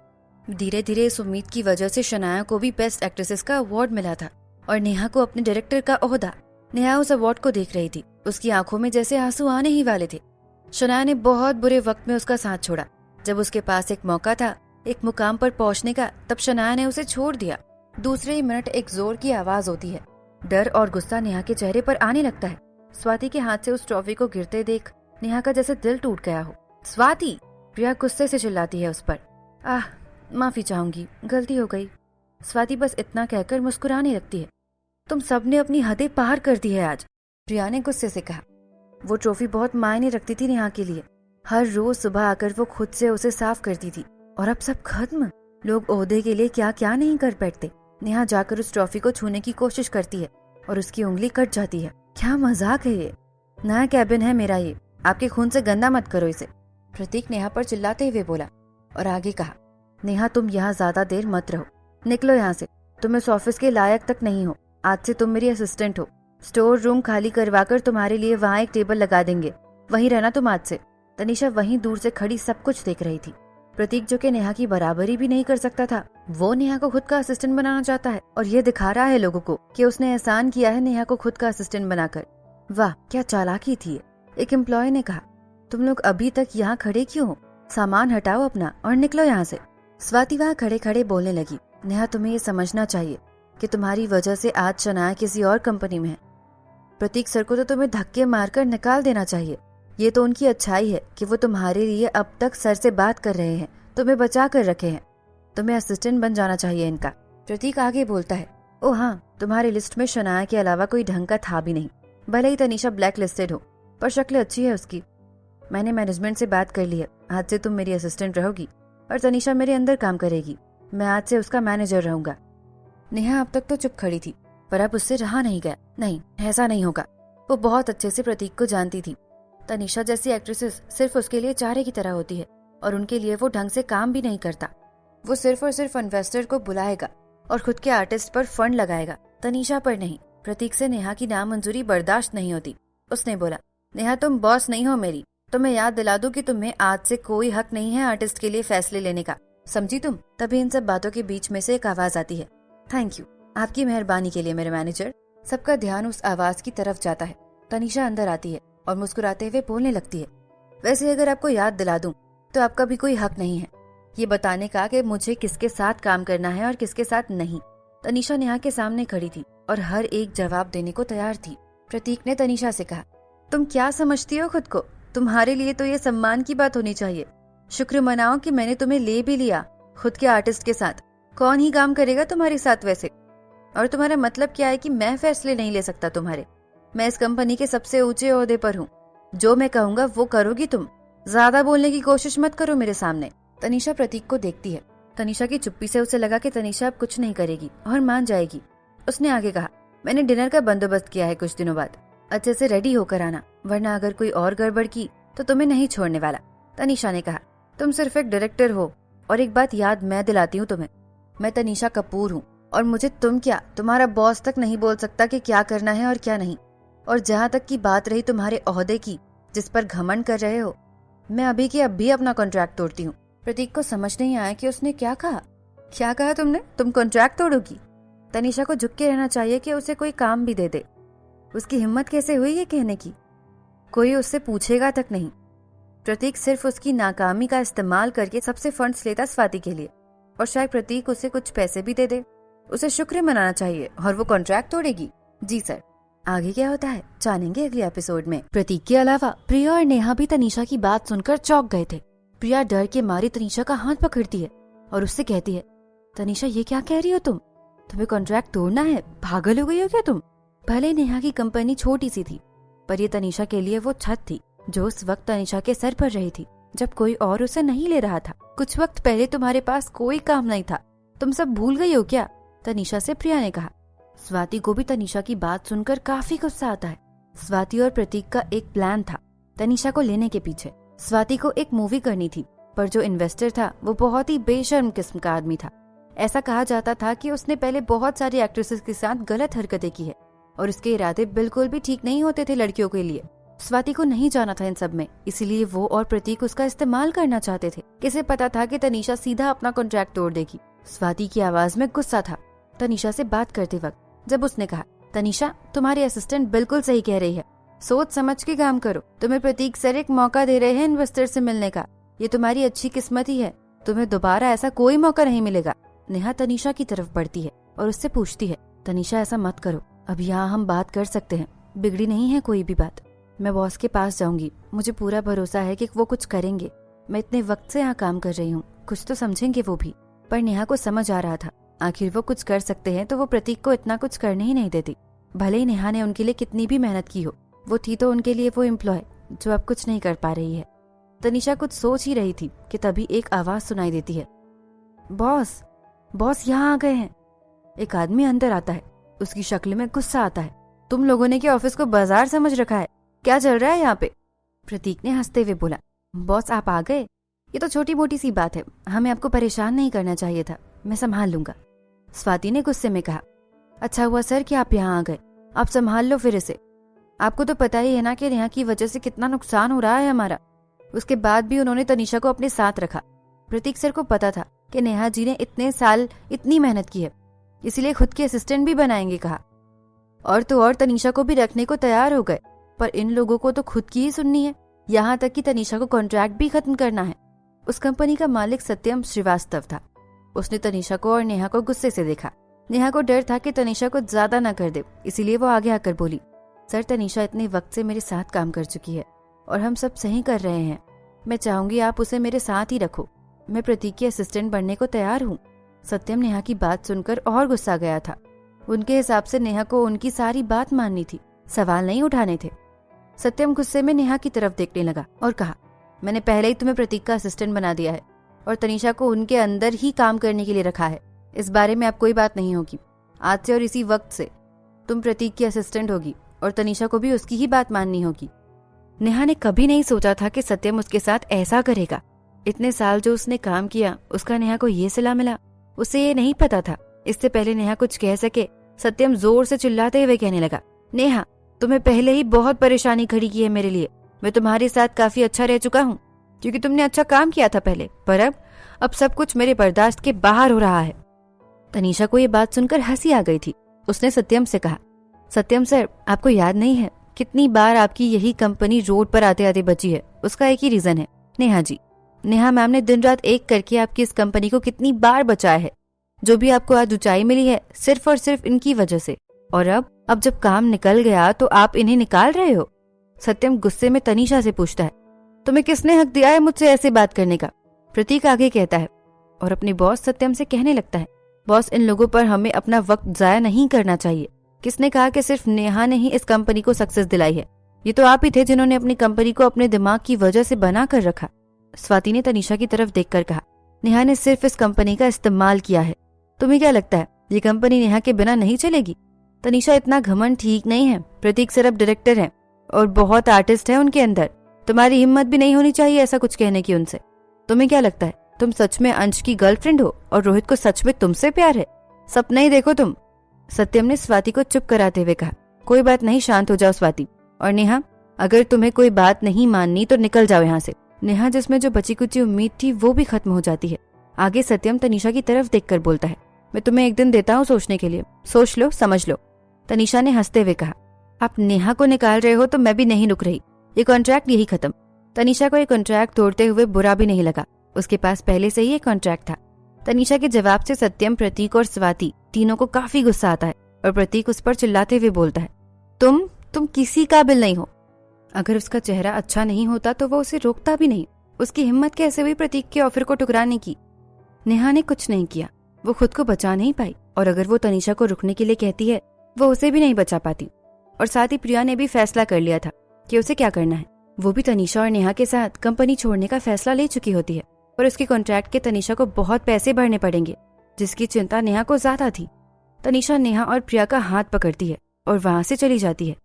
धीरे धीरे इस उम्मीद की वजह से शनाया को भी बेस्ट एक्ट्रेसेस का अवार्ड मिला था और नेहा को अपने डायरेक्टर का ओहदा। नेहा उस अवार्ड को देख रही थी, उसकी आंखों में जैसे आंसू आने ही वाले थे। शनाया ने बहुत बुरे वक्त में उसका साथ छोड़ा। जब उसके पास एक मौका था एक मुकाम पर पहुंचने का, तब शनाया ने उसे छोड़ दिया। दूसरे ही मिनट एक जोर की आवाज होती है। डर और गुस्सा नेहा के चेहरे पर आने लगता है। स्वाति के हाथ से उस ट्रॉफी को गिरते देख नेहा का जैसे दिल टूट गया हो। स्वाति! प्रिया गुस्से से चिल्लाती है उस पर। आह, माफी चाहूंगी, गलती हो गई। स्वाति बस इतना कहकर मुस्कुराने लगती है। तुम सबने अपनी हदें पार कर दी है आज, प्रिया ने गुस्से से कहा। वो ट्रॉफी बहुत मायने रखती थी नेहा के लिए। हर रोज सुबह आकर वो खुद से उसे साफ करती थी, और अब सब खत्म। लोग ओहदे के लिए क्या क्या नहीं कर बैठते। नेहा जाकर उस ट्रॉफी को छूने की कोशिश करती है और उसकी उंगली कट जाती है। क्या मजाक है ये, नया कैबिन है मेरा, ये आपके खून से गंदा मत करो इसे, प्रतीक नेहा पर चिल्लाते हुए बोला और आगे कहा, नेहा तुम यहाँ ज्यादा देर मत रहो, निकलो यहाँ से, तुम इस ऑफिस के लायक तक नहीं हो, आज से तुम मेरी असिस्टेंट हो, स्टोर रूम खाली करवाकर तुम्हारे लिए वहाँ एक टेबल लगा देंगे, वहीं रहना तुम आज से। तनीषा वहीं दूर से खड़ी सब कुछ देख रही थी। प्रतीक जो कि नेहा की बराबरी भी नहीं कर सकता था, वो नेहा को खुद का असिस्टेंट बनाना चाहता है और ये दिखा रहा है लोगों को कि उसने एहसान किया है नेहा को खुद का असिस्टेंट बनाकर। वाह क्या चालाकी थी ये। एक एम्प्लॉय ने कहा, तुम लोग अभी तक यहाँ खड़े क्यों हो, सामान हटाओ अपना और निकलो यहाँ से। स्वाति वहाँ खड़े खड़े बोलने लगी, नेहा तुम्हें ये समझना चाहिए कि तुम्हारी वजह से आज शनाया किसी और कंपनी में है। प्रतीक सर को तो तुम्हें धक्के मारकर निकाल देना चाहिए। ये तो उनकी अच्छाई है कि वो तुम्हारे लिए अब तक सर से बात कर रहे हैं, तुम्हें बचा कर रखे हैं। तुम्हें असिस्टेंट बन जाना चाहिए इनका। प्रतीक आगे बोलता है, ओ हाँ, तुम्हारी लिस्ट में शनाया के अलावा कोई ढंग का था भी नहीं। भले ही तनीषा ब्लैक लिस्टेड हो, पर शक्ल अच्छी है उसकी। मैंने मैनेजमेंट से बात कर ली है, आज से तुम मेरी असिस्टेंट रहोगी और तनीषा मेरे अंदर काम करेगी। मैं आज से उसका मैनेजर रहूंगा। नेहा अब तक तो चुप खड़ी थी, पर अब उससे रहा नहीं गया। नहीं, ऐसा नहीं होगा। वो बहुत अच्छे से प्रतीक को जानती थी। तनीषा जैसी एक्ट्रेसेस सिर्फ उसके लिए चारे की तरह होती है और उनके लिए वो ढंग से काम भी नहीं करता। वो सिर्फ और सिर्फ इन्वेस्टर को बुलाएगा और खुद के आर्टिस्ट पर फंड लगाएगा, तनीषा पर नहीं। प्रतीक से नेहा की नामंजूरी बर्दाश्त नहीं होती। उसने बोला, नेहा तुम बॉस नहीं हो मेरी, तो मैं याद दिला दूं कि तुम्हें आज से कोई हक नहीं है आर्टिस्ट के लिए फैसले लेने का, समझी तुम। तभी इन सब बातों के बीच में से एक आवाज आती है, थैंक यू, आपकी मेहरबानी के लिए मेरे मैनेजर। सबका ध्यान उस आवाज की तरफ जाता है। तनीषा अंदर आती है और मुस्कुराते हुए बोलने लगती है, वैसे अगर आपको याद दिला दूं तो आपका भी कोई हक नहीं है ये बताने का कि मुझे किसके साथ काम करना है और किसके साथ नहीं। तनीषा नेहा के सामने खड़ी थी और हर एक जवाब देने को तैयार थी। प्रतीक ने तनीषा से कहा, तुम क्या समझती हो खुद को, तुम्हारे लिए तो ये सम्मान की बात होनी चाहिए। शुक्र मनाओ कि मैंने तुम्हें ले भी लिया खुद के आर्टिस्ट के साथ। कौन ही काम करेगा तुम्हारे साथ वैसे? और तुम्हारा मतलब क्या है कि मैं फैसले नहीं ले सकता तुम्हारे? मैं इस कंपनी के सबसे ऊंचे ओहदे पर हूँ, जो मैं कहूंगा वो करोगी तुम। ज्यादा बोलने की कोशिश मत करो मेरे सामने। तनीषा प्रतीक को देखती है। तनीषा की चुप्पी से उसे लगा कि तनीषा अब कुछ नहीं करेगी और मान जाएगी। उसने आगे कहा, मैंने डिनर का बंदोबस्त किया है, कुछ दिनों बाद अच्छे से रेडी होकर आना, वरना अगर कोई और गड़बड़ की तो तुम्हें नहीं छोड़ने वाला। तनीषा ने कहा, तुम सिर्फ एक डायरेक्टर हो और एक बात याद मैं दिलाती हूँ तुम्हें, मैं तनीषा कपूर हूँ और मुझे तुम क्या, तुम्हारा बॉस तक नहीं बोल सकता कि क्या करना है और क्या नहीं। और जहाँ तक की बात रही तुम्हारे ओहदे की जिस पर घमंड कर रहे हो, मैं अभी के अभी अपना कॉन्ट्रैक्ट तोड़ती हूँ। प्रतीक को समझ नहीं आया कि उसने क्या कहा। क्या कहा तुमने? तुम कॉन्ट्रैक्ट तोड़ोगी? तनीषा को झुक के रहना चाहिए कि उसे कोई काम भी दे दे। उसकी हिम्मत कैसे हुई ये कहने की? कोई उससे पूछेगा तक नहीं। प्रतीक सिर्फ उसकी नाकामी का इस्तेमाल करके सबसे फंड्स लेता स्वाति के लिए, और शायद प्रतीक उसे कुछ पैसे भी दे दे। उसे शुक्र मनाना चाहिए और वो कॉन्ट्रैक्ट तोड़ेगी। जी सर। आगे क्या होता है जानेंगे अगले एपिसोड में। प्रतीक के अलावा प्रिया और नेहा भी तनीषा की बात सुनकर चौंक गए थे। प्रिया डर के मारी तनीषा का हाथ पकड़ती है और उससे कहती है, तनीषा ये क्या कह रही हो तुम? तुम्हें कॉन्ट्रैक्ट तोड़ना है? पागल हो गई हो क्या तुम? भले नेहा की कंपनी छोटी सी थी, पर ये तनीषा के लिए वो छत थी जो उस वक्त तनीषा के सर पर रही थी जब कोई और उसे नहीं ले रहा था। कुछ वक्त पहले तुम्हारे पास कोई काम नहीं था, तुम सब भूल गई हो क्या? तनीषा से प्रिया ने कहा। स्वाति को भी तनीषा की बात सुनकर काफी गुस्सा आता है। स्वाति और प्रतीक का एक प्लान था तनीषा को लेने के पीछे। स्वाति को एक मूवी करनी थी, पर जो इन्वेस्टर था वो बहुत ही बेशर्म किस्म का आदमी था। ऐसा कहा जाता था कि उसने पहले बहुत सारी एक्ट्रेसेस के साथ गलत हरकतें की है और उसके इरादे बिल्कुल भी ठीक नहीं होते थे लड़कियों के लिए। स्वाति को नहीं जाना था इन सब में, इसीलिए वो और प्रतीक उसका इस्तेमाल करना चाहते थे। किसे पता था कि तनीषा सीधा अपना कॉन्ट्रैक्ट तोड़ देगी। स्वाति की आवाज में गुस्सा था तनीषा से बात करते वक्त, जब उसने कहा, तनीषा तुम्हारी असिस्टेंट बिल्कुल सही कह रही है, सोच समझ के काम करो। तुम्हें प्रतीक सर एक मौका दे रहे हैं इन्वेस्टर से मिलने का, ये तुम्हारी अच्छी किस्मत ही है, तुम्हें दोबारा ऐसा कोई मौका नहीं मिलेगा। नेहा तनीषा की तरफ बढ़ती है और उससे पूछती है, तनीषा ऐसा मत करो, अब यहाँ हम बात कर सकते हैं, बिगड़ी नहीं है कोई भी बात। मैं बॉस के पास जाऊंगी, मुझे पूरा भरोसा है कि वो कुछ करेंगे। मैं इतने वक्त से यहाँ काम कर रही हूँ, कुछ तो समझेंगे वो भी। पर नेहा को समझ आ रहा था आखिर वो कुछ कर सकते हैं तो वो प्रतीक को इतना कुछ करने ही नहीं देती। भले ही नेहा ने उनके लिए कितनी भी मेहनत की हो, वो थी तो उनके लिए वो एम्प्लॉय जो अब कुछ नहीं कर पा रही है। तनीषा कुछ सोच ही रही थी कि तभी एक आवाज सुनाई देती है, बॉस, बॉस यहाँ आ गए हैं। एक आदमी अंदर आता है, उसकी शक्ल में गुस्सा आता है तुम लोगों ने क्या ऑफिस को बाजार समझ रखा है? क्या चल रहा है यहाँ पे? प्रतीक ने हंसते हुए बोला, बॉस आप आ गए? ये तो छोटी मोटी सी बात है, हमें आपको परेशान नहीं करना चाहिए था, मैं संभाल लूंगा। स्वाति ने गुस्से में कहा, अच्छा हुआ सर कि आप यहाँ आ गए, आप संभाल लो फिर इसे। आपको तो पता ही है ना कि नेहा की वजह से कितना नुकसान हो रहा है हमारा। उसके बाद भी उन्होंने तनीषा को अपने साथ रखा। प्रतीक सर को पता था कि नेहा जी ने इतने साल इतनी मेहनत की है, इसलिए खुद के असिस्टेंट भी बनाएंगे कहा। और तो और तनीषा को भी रखने को तैयार हो गए, पर इन लोगों को तो खुद की ही सुननी है, यहाँ तक कि तनीषा को कॉन्ट्रैक्ट भी खत्म करना है। उस कंपनी का मालिक सत्यम श्रीवास्तव था। उसने तनीषा को और नेहा को गुस्से से देखा। नेहा को डर था कि तनीषा को ज्यादा न कर दे, इसीलिए वो आगे आकर बोली, सर तनीषा इतने वक्त से मेरे साथ काम कर चुकी है और हम सब सही कर रहे हैं। मैं चाहूंगी आप उसे मेरे साथ ही रखो। मैं प्रतीक की असिस्टेंट बनने को तैयार हूँ। सत्यम नेहा की बात सुनकर और गुस्सा गया था। उनके हिसाब से नेहा को उनकी सारी बात माननी थी, सवाल नहीं उठाने थे। सत्यम गुस्से में नेहा की तरफ देखने लगा और कहा, मैंने पहले ही तुम्हें प्रतीक का असिस्टेंट बना दिया है और तनीषा को उनके अंदर ही काम करने के लिए रखा है। इस बारे में अब कोई बात नहीं होगी। आज से और इसी वक्त से तुम प्रतीक की असिस्टेंट होगी और तनीषा को भी उसकी ही बात माननी होगी। नेहा ने कभी नहीं सोचा था कि सत्यम उसके साथ ऐसा करेगा। इतने साल जो उसने काम किया, उसका नेहा को ये सिला मिला। उसे ये नहीं पता था। इससे पहले नेहा कुछ कह सके, सत्यम जोर से चिल्लाते हुए कहने लगा, नेहा तुम्हें पहले ही बहुत परेशानी खड़ी की है मेरे लिए। मैं तुम्हारे साथ काफी अच्छा रह चुका हूँ क्योंकि तुमने अच्छा काम किया था पहले, पर अब सब कुछ मेरे बर्दाश्त के बाहर हो रहा है। तनीषा को ये बात सुनकर हंसी आ गई थी। उसने सत्यम से कहा, सत्यम सर आपको याद नहीं है कितनी बार आपकी यही कंपनी रोड पर आते आते बची है? उसका एक ही रीजन है, नेहा जी। नेहा मैम ने दिन रात एक करके आपकी इस कंपनी को कितनी बार बचाया है। जो भी आपको आज ऊंचाई मिली है सिर्फ और सिर्फ इनकी वजह से। और अब जब काम निकल गया तो आप इन्हें निकाल रहे हो। सत्यम गुस्से में तनीषा से पूछता है, तुम्हें किसने हक दिया है मुझसे ऐसे बात करने का? प्रतीक आगे कहता है और अपने बॉस सत्यम से कहने लगता है, बॉस इन लोगों पर हमें अपना वक्त जाया नहीं करना चाहिए। किसने कहा कि सिर्फ नेहा ने ही इस कंपनी को सक्सेस दिलाई है? ये तो आप ही थे जिन्होंने अपनी कंपनी को अपने दिमाग की वजह से बना कर रखा। स्वाति ने तनीषा की तरफ देखकर कहा, नेहा ने सिर्फ इस कंपनी का इस्तेमाल किया है। तुम्हें क्या लगता है ये कंपनी नेहा के बिना नहीं चलेगी? तनीषा इतना घमंड ठीक नहीं है। प्रतीक सर अब डायरेक्टर हैं और बहुत आर्टिस्ट है उनके अंदर। तुम्हारी हिम्मत भी नहीं होनी चाहिए ऐसा कुछ कहने की उनसे। तुम्हें क्या लगता है तुम सच में अंश की गर्लफ्रेंड हो और रोहित को सच में तुमसे प्यार है? सपना ही देखो तुम। सत्यम ने स्वाति को चुप कराते हुए कहा, कोई बात नहीं, शांत हो जाओ स्वाति। और नेहा अगर तुम्हें कोई बात नहीं माननी तो निकल जाओ यहाँ से। नेहा जिसमें जो बची कुची उम्मीद थी वो भी खत्म हो जाती है। आगे सत्यम तनीषा की तरफ देखकर बोलता है, मैं तुम्हें एक दिन देता हूँ सोचने के लिए, सोच लो समझ लो। तनीषा ने हंसते हुए कहा, आप नेहा को निकाल रहे हो तो मैं भी नहीं रुक रही। ये कॉन्ट्रैक्ट यही खत्म। तनीषा को ये कॉन्ट्रैक्ट तोड़ते हुए बुरा भी नहीं लगा। उसके पास पहले से ही एक कॉन्ट्रैक्ट था। तनीषा के जवाब से सत्यम, प्रतीक और स्वाति तीनों को काफी गुस्सा आता है और प्रतीक उस पर चिल्लाते हुए बोलता है, तुम किसी काबिल नहीं हो। अगर उसका चेहरा अच्छा नहीं होता तो वो उसे रोकता भी नहीं। उसकी हिम्मत कैसे हुई प्रतीक के ऑफर को ठुकराने की? नेहा ने कुछ नहीं किया, वो खुद को बचा नहीं पाई और अगर वो तनीषा को रुकने के लिए कहती है वो उसे भी नहीं बचा पाती। और साथ ही प्रिया ने भी फैसला कर लिया था कि उसे क्या करना है। वो भी तनीषा और नेहा के साथ कंपनी छोड़ने का फैसला ले चुकी होती है और उसके कॉन्ट्रैक्ट के तनीषा को बहुत पैसे भरने पड़ेंगे, जिसकी चिंता नेहा को ज्यादा थी। तनीषा नेहा और प्रिया का हाथ पकड़ती है और वहां से चली जाती है।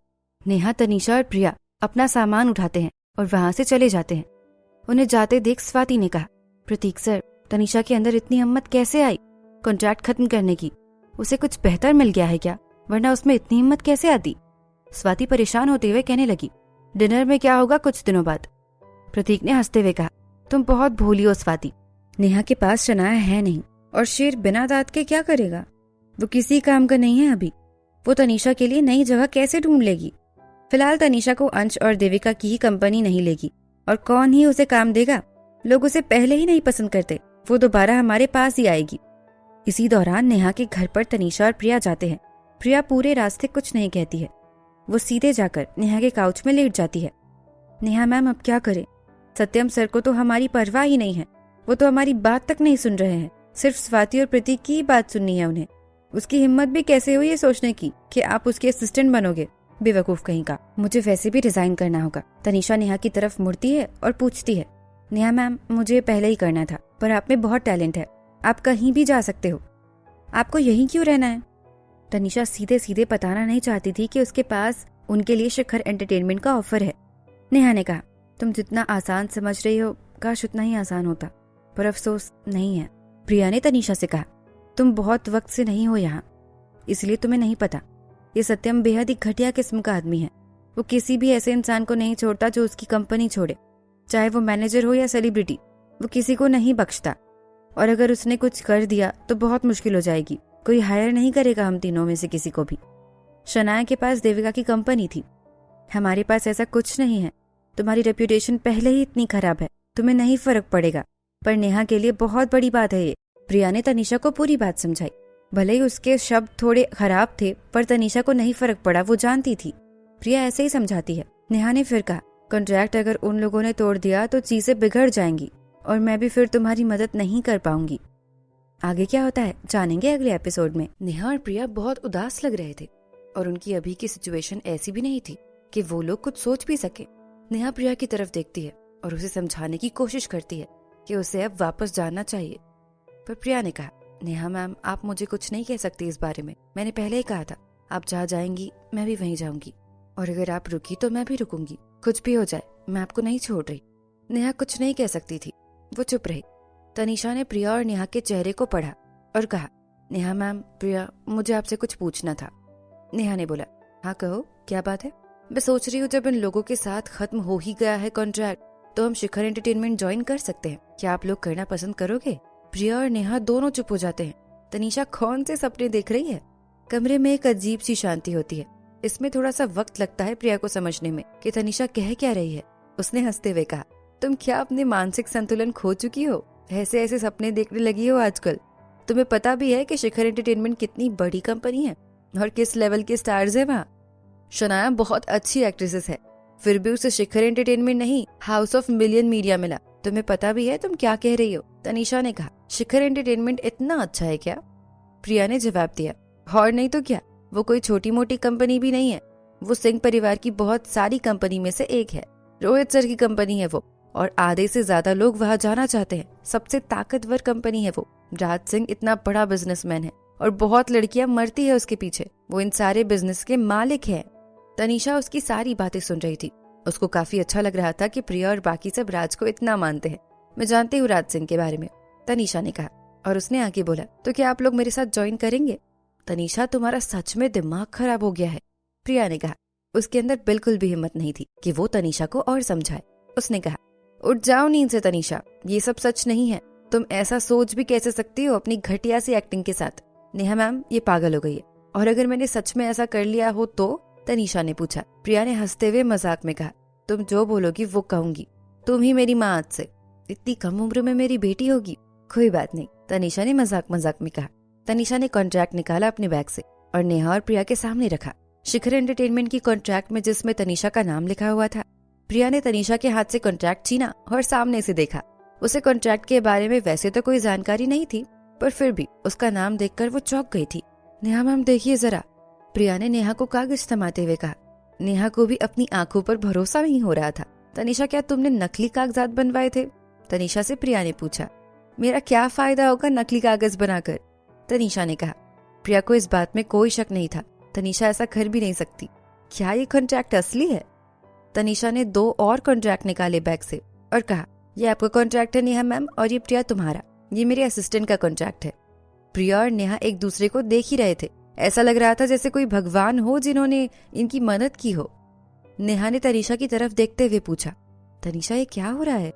नेहा, तनीषा और प्रिया अपना सामान उठाते हैं और वहां से चले जाते हैं। उन्हें जाते देख स्वाति ने कहा, प्रतीक सर तनीषा के अंदर इतनी हिम्मत कैसे आई कॉन्ट्रैक्ट खत्म करने की? उसे कुछ बेहतर मिल गया है क्या, वरना उसमें इतनी हिम्मत कैसे आती? स्वाति परेशान होते हुए कहने लगी, डिनर में क्या होगा कुछ दिनों बाद। प्रतीक ने हंसते हुए कहा, तुम बहुत भोली हो स्वाति। नेहा के पास शनाया है नहीं और शेर बिना दांत के क्या करेगा? वो किसी काम का नहीं है अभी। वो तनीषा के लिए नई जगह कैसे ढूंढ लेगी? फिलहाल तनीषा को अंश और देविका की ही कंपनी नहीं लेगी और कौन ही उसे काम देगा? लोग उसे पहले ही नहीं पसंद करते, वो दोबारा हमारे पास ही आएगी। इसी दौरान नेहा के घर पर तनीषा और प्रिया जाते हैं। प्रिया पूरे रास्ते कुछ नहीं कहती है। वो सीधे जाकर नेहा के काउच में लेट जाती है। नेहा मैम अब क्या करें? सत्यम सर को तो हमारी परवाह ही नहीं है। वो तो हमारी बात तक नहीं सुन रहे हैं। सिर्फ स्वाति और प्रतीक की ही बात सुननी है उन्हें। उसकी हिम्मत भी कैसे हुई ये सोचने की कि आप उसके असिस्टेंट बनोगे? बेवकूफ कहीं का। मुझे वैसे भी रिजाइन करना होगा। तनीषा नेहा की तरफ मुड़ती है और पूछती है, नेहा मैम मुझे पहले ही करना था, पर आप में बहुत टैलेंट है, आप कहीं भी जा सकते हो, आपको यहीं क्यों रहना है? तनीषा सीधे सीधे बताना नहीं चाहती थी कि उसके पास उनके लिए शिखर एंटरटेनमेंट का ऑफर है। नेहा ने कहा, तुम जितना आसान समझ रही हो काश उतना ही आसान होता, पर अफसोस नहीं है। प्रिया ने तनीषा से कहा, तुम बहुत वक्त से नहीं हो यहाँ, इसलिए तुम्हें नहीं पता। ये सत्यम बेहद ही घटिया किस्म का आदमी है। वो किसी भी ऐसे इंसान को नहीं छोड़ता जो उसकी कंपनी छोड़े, चाहे वो मैनेजर हो या सेलिब्रिटी। वो किसी को नहीं बख्शता, और अगर उसने कुछ कर दिया तो बहुत मुश्किल हो जाएगी। कोई हायर नहीं करेगा हम तीनों में से किसी को भी। शनाया के पास देविका की कंपनी थी, हमारे पास ऐसा कुछ नहीं है। तुम्हारी रेप्यूटेशन पहले ही इतनी खराब है, तुम्हें नहीं फर्क पड़ेगा, पर नेहा के लिए बहुत बड़ी बात है ये। प्रिया ने तनीषा को पूरी बात समझाई। भले ही उसके शब्द थोड़े खराब थे, पर तनीषा को नहीं फर्क पड़ा, वो जानती थी। प्रिया ऐसे ही समझाती है। नेहा ने फिर कहा, कॉन्ट्रैक्ट अगर उन लोगों ने तोड़ दिया तो चीजें बिगड़ जाएंगी, और मैं भी फिर तुम्हारी मदद नहीं कर पाऊंगी। आगे क्या होता है जानेंगे अगले एपिसोड में। नेहा और प्रिया बहुत उदास लग रहे थे, और उनकी अभी की सिचुएशन ऐसी भी नहीं थी कि वो लोग कुछ सोच भी सके। नेहा प्रिया की तरफ देखती है और उसे समझाने की कोशिश करती है कि उसे अब वापस जाना चाहिए, पर प्रिया ने कहा, नेहा मैम, आप मुझे कुछ नहीं कह सकती इस बारे में। मैंने पहले ही कहा था, आप जहाँ जाएंगी मैं भी वहीं जाऊंगी, और अगर आप रुकी तो मैं भी रुकूंगी। कुछ भी हो जाए मैं आपको नहीं छोड़ रही। नेहा कुछ नहीं कह सकती थी, वो चुप रही। तनीषा ने प्रिया और नेहा के चेहरे को पढ़ा और कहा, नेहा मैम, प्रिया, मुझे आपसे कुछ पूछना था। नेहा ने बोला, हाँ कहो, क्या बात है? मैं सोच रही हूँ जब इन लोगों के साथ खत्म हो ही गया है कॉन्ट्रैक्ट, तो हम शिखर एंटरटेनमेंट ज्वाइन कर सकते हैं। क्या आप लोग करना पसंद करोगे? प्रिया और नेहा दोनों चुप हो जाते हैं। तनीषा कौन से सपने देख रही है? कमरे में एक अजीब सी शांति होती है। इसमें थोड़ा सा वक्त लगता है प्रिया को समझने में कि तनीषा कह क्या रही है। उसने हंसते हुए कहा, तुम क्या अपने मानसिक संतुलन खो चुकी हो? ऐसे ऐसे सपने देखने लगी हो आजकल। तुम्हें पता भी है कि शिखर एंटरटेनमेंट कितनी बड़ी कंपनी है और किस लेवल के स्टार्स है वहाँ। शनाया बहुत अच्छी एक्ट्रेसेस है, फिर भी उसे शिखर एंटरटेनमेंट नहीं, हाउस ऑफ मिलियन मीडिया मिला। तुम्हें पता भी है तुम क्या कह रही हो? तनीषा ने कहा, शिखर एंटरटेनमेंट इतना अच्छा है क्या? प्रिया ने जवाब दिया, और नहीं तो क्या, वो कोई छोटी मोटी कंपनी भी नहीं है। वो सिंह परिवार की बहुत सारी कंपनी में से एक है। रोहित सर की कंपनी है वो, और आधे से ज्यादा लोग वहाँ जाना चाहते हैं। सबसे ताकतवर कंपनी है वो। राज सिंह इतना बड़ा बिजनेसमैन है और बहुत लड़कियां मरती है उसके पीछे। वो इन सारे बिजनेस के मालिक है। तनीषा उसकी सारी बातें सुन रही थी। उसको काफी अच्छा लग रहा था कि प्रिया और बाकी सब राज को इतना मानते हैं। मैं जानती हूँ राज सिंह के बारे में, तनीषा ने कहा, और उसने आगे बोला, तो क्या आप लोग मेरे साथ ज्वाइन करेंगे? तनीषा, तुम्हारा सच में दिमाग खराब हो गया है, प्रिया ने कहा। उसके अंदर बिल्कुल भी हिम्मत नहीं थी कि वो तनीषा को और समझाए। उसने कहा, उठ जाओ नींद से तनीषा, ये सब सच नहीं है। तुम ऐसा सोच भी कैसे सकती हो अपनी घटिया सी एक्टिंग के साथ? नेहा मैम, ये पागल हो गई है, और अगर मैंने सच में ऐसा कर लिया हो तो? तनीषा ने पूछा। प्रिया ने हंसते हुए मजाक में कहा, तुम जो बोलोगी वो कहूंगी। तुम ही मेरी माँ आज से। इतनी कम उम्र में मेरी बेटी होगी? कोई बात नहीं, तनीषा ने मजाक मजाक में कहा। तनीषा ने कॉन्ट्रैक्ट निकाला अपने बैग से और नेहा और प्रिया के सामने रखा। शिखर एंटरटेनमेंट की कॉन्ट्रैक्ट में जिसमें तनीषा का नाम लिखा हुआ था। प्रिया ने तनीषा के हाथ से कॉन्ट्रैक्ट छीना और सामने से देखा। उसे कॉन्ट्रैक्ट के बारे में वैसे तो कोई जानकारी नहीं थी, पर फिर भी उसका नाम देखकर वो चौंक गई थी। नेहा मैम, देखिए जरा, प्रिया ने नेहा को कागज थमाते हुए कहा। नेहा को भी अपनी आंखों पर भरोसा नहीं हो रहा था। तनीषा, क्या तुमने नकली कागजात बनवाए थे? तनीषा से प्रिया ने पूछा। मेरा क्या फायदा होगा नकली कागज बनाकर? तनीषा ने कहा। प्रिया को इस बात में कोई शक नहीं था। तनीषा ऐसा कर भी नहीं सकती। क्या ये कॉन्ट्रैक्ट असली है? तनीषा ने 2 और कॉन्ट्रैक्ट निकाले बैग से और कहा, ये आपका कॉन्ट्रैक्ट है नेहा मैम, और ये प्रिया तुम्हारा। ये मेरे असिस्टेंट का कॉन्ट्रैक्ट है। प्रिया और नेहा एक दूसरे को देख ही रहे थे। ऐसा लग रहा था जैसे कोई भगवान हो जिन्होंने इनकी मदद की हो। नेहा ने तनीषा की तरफ देखते हुए पूछा, तनीषा, ये क्या हो रहा है?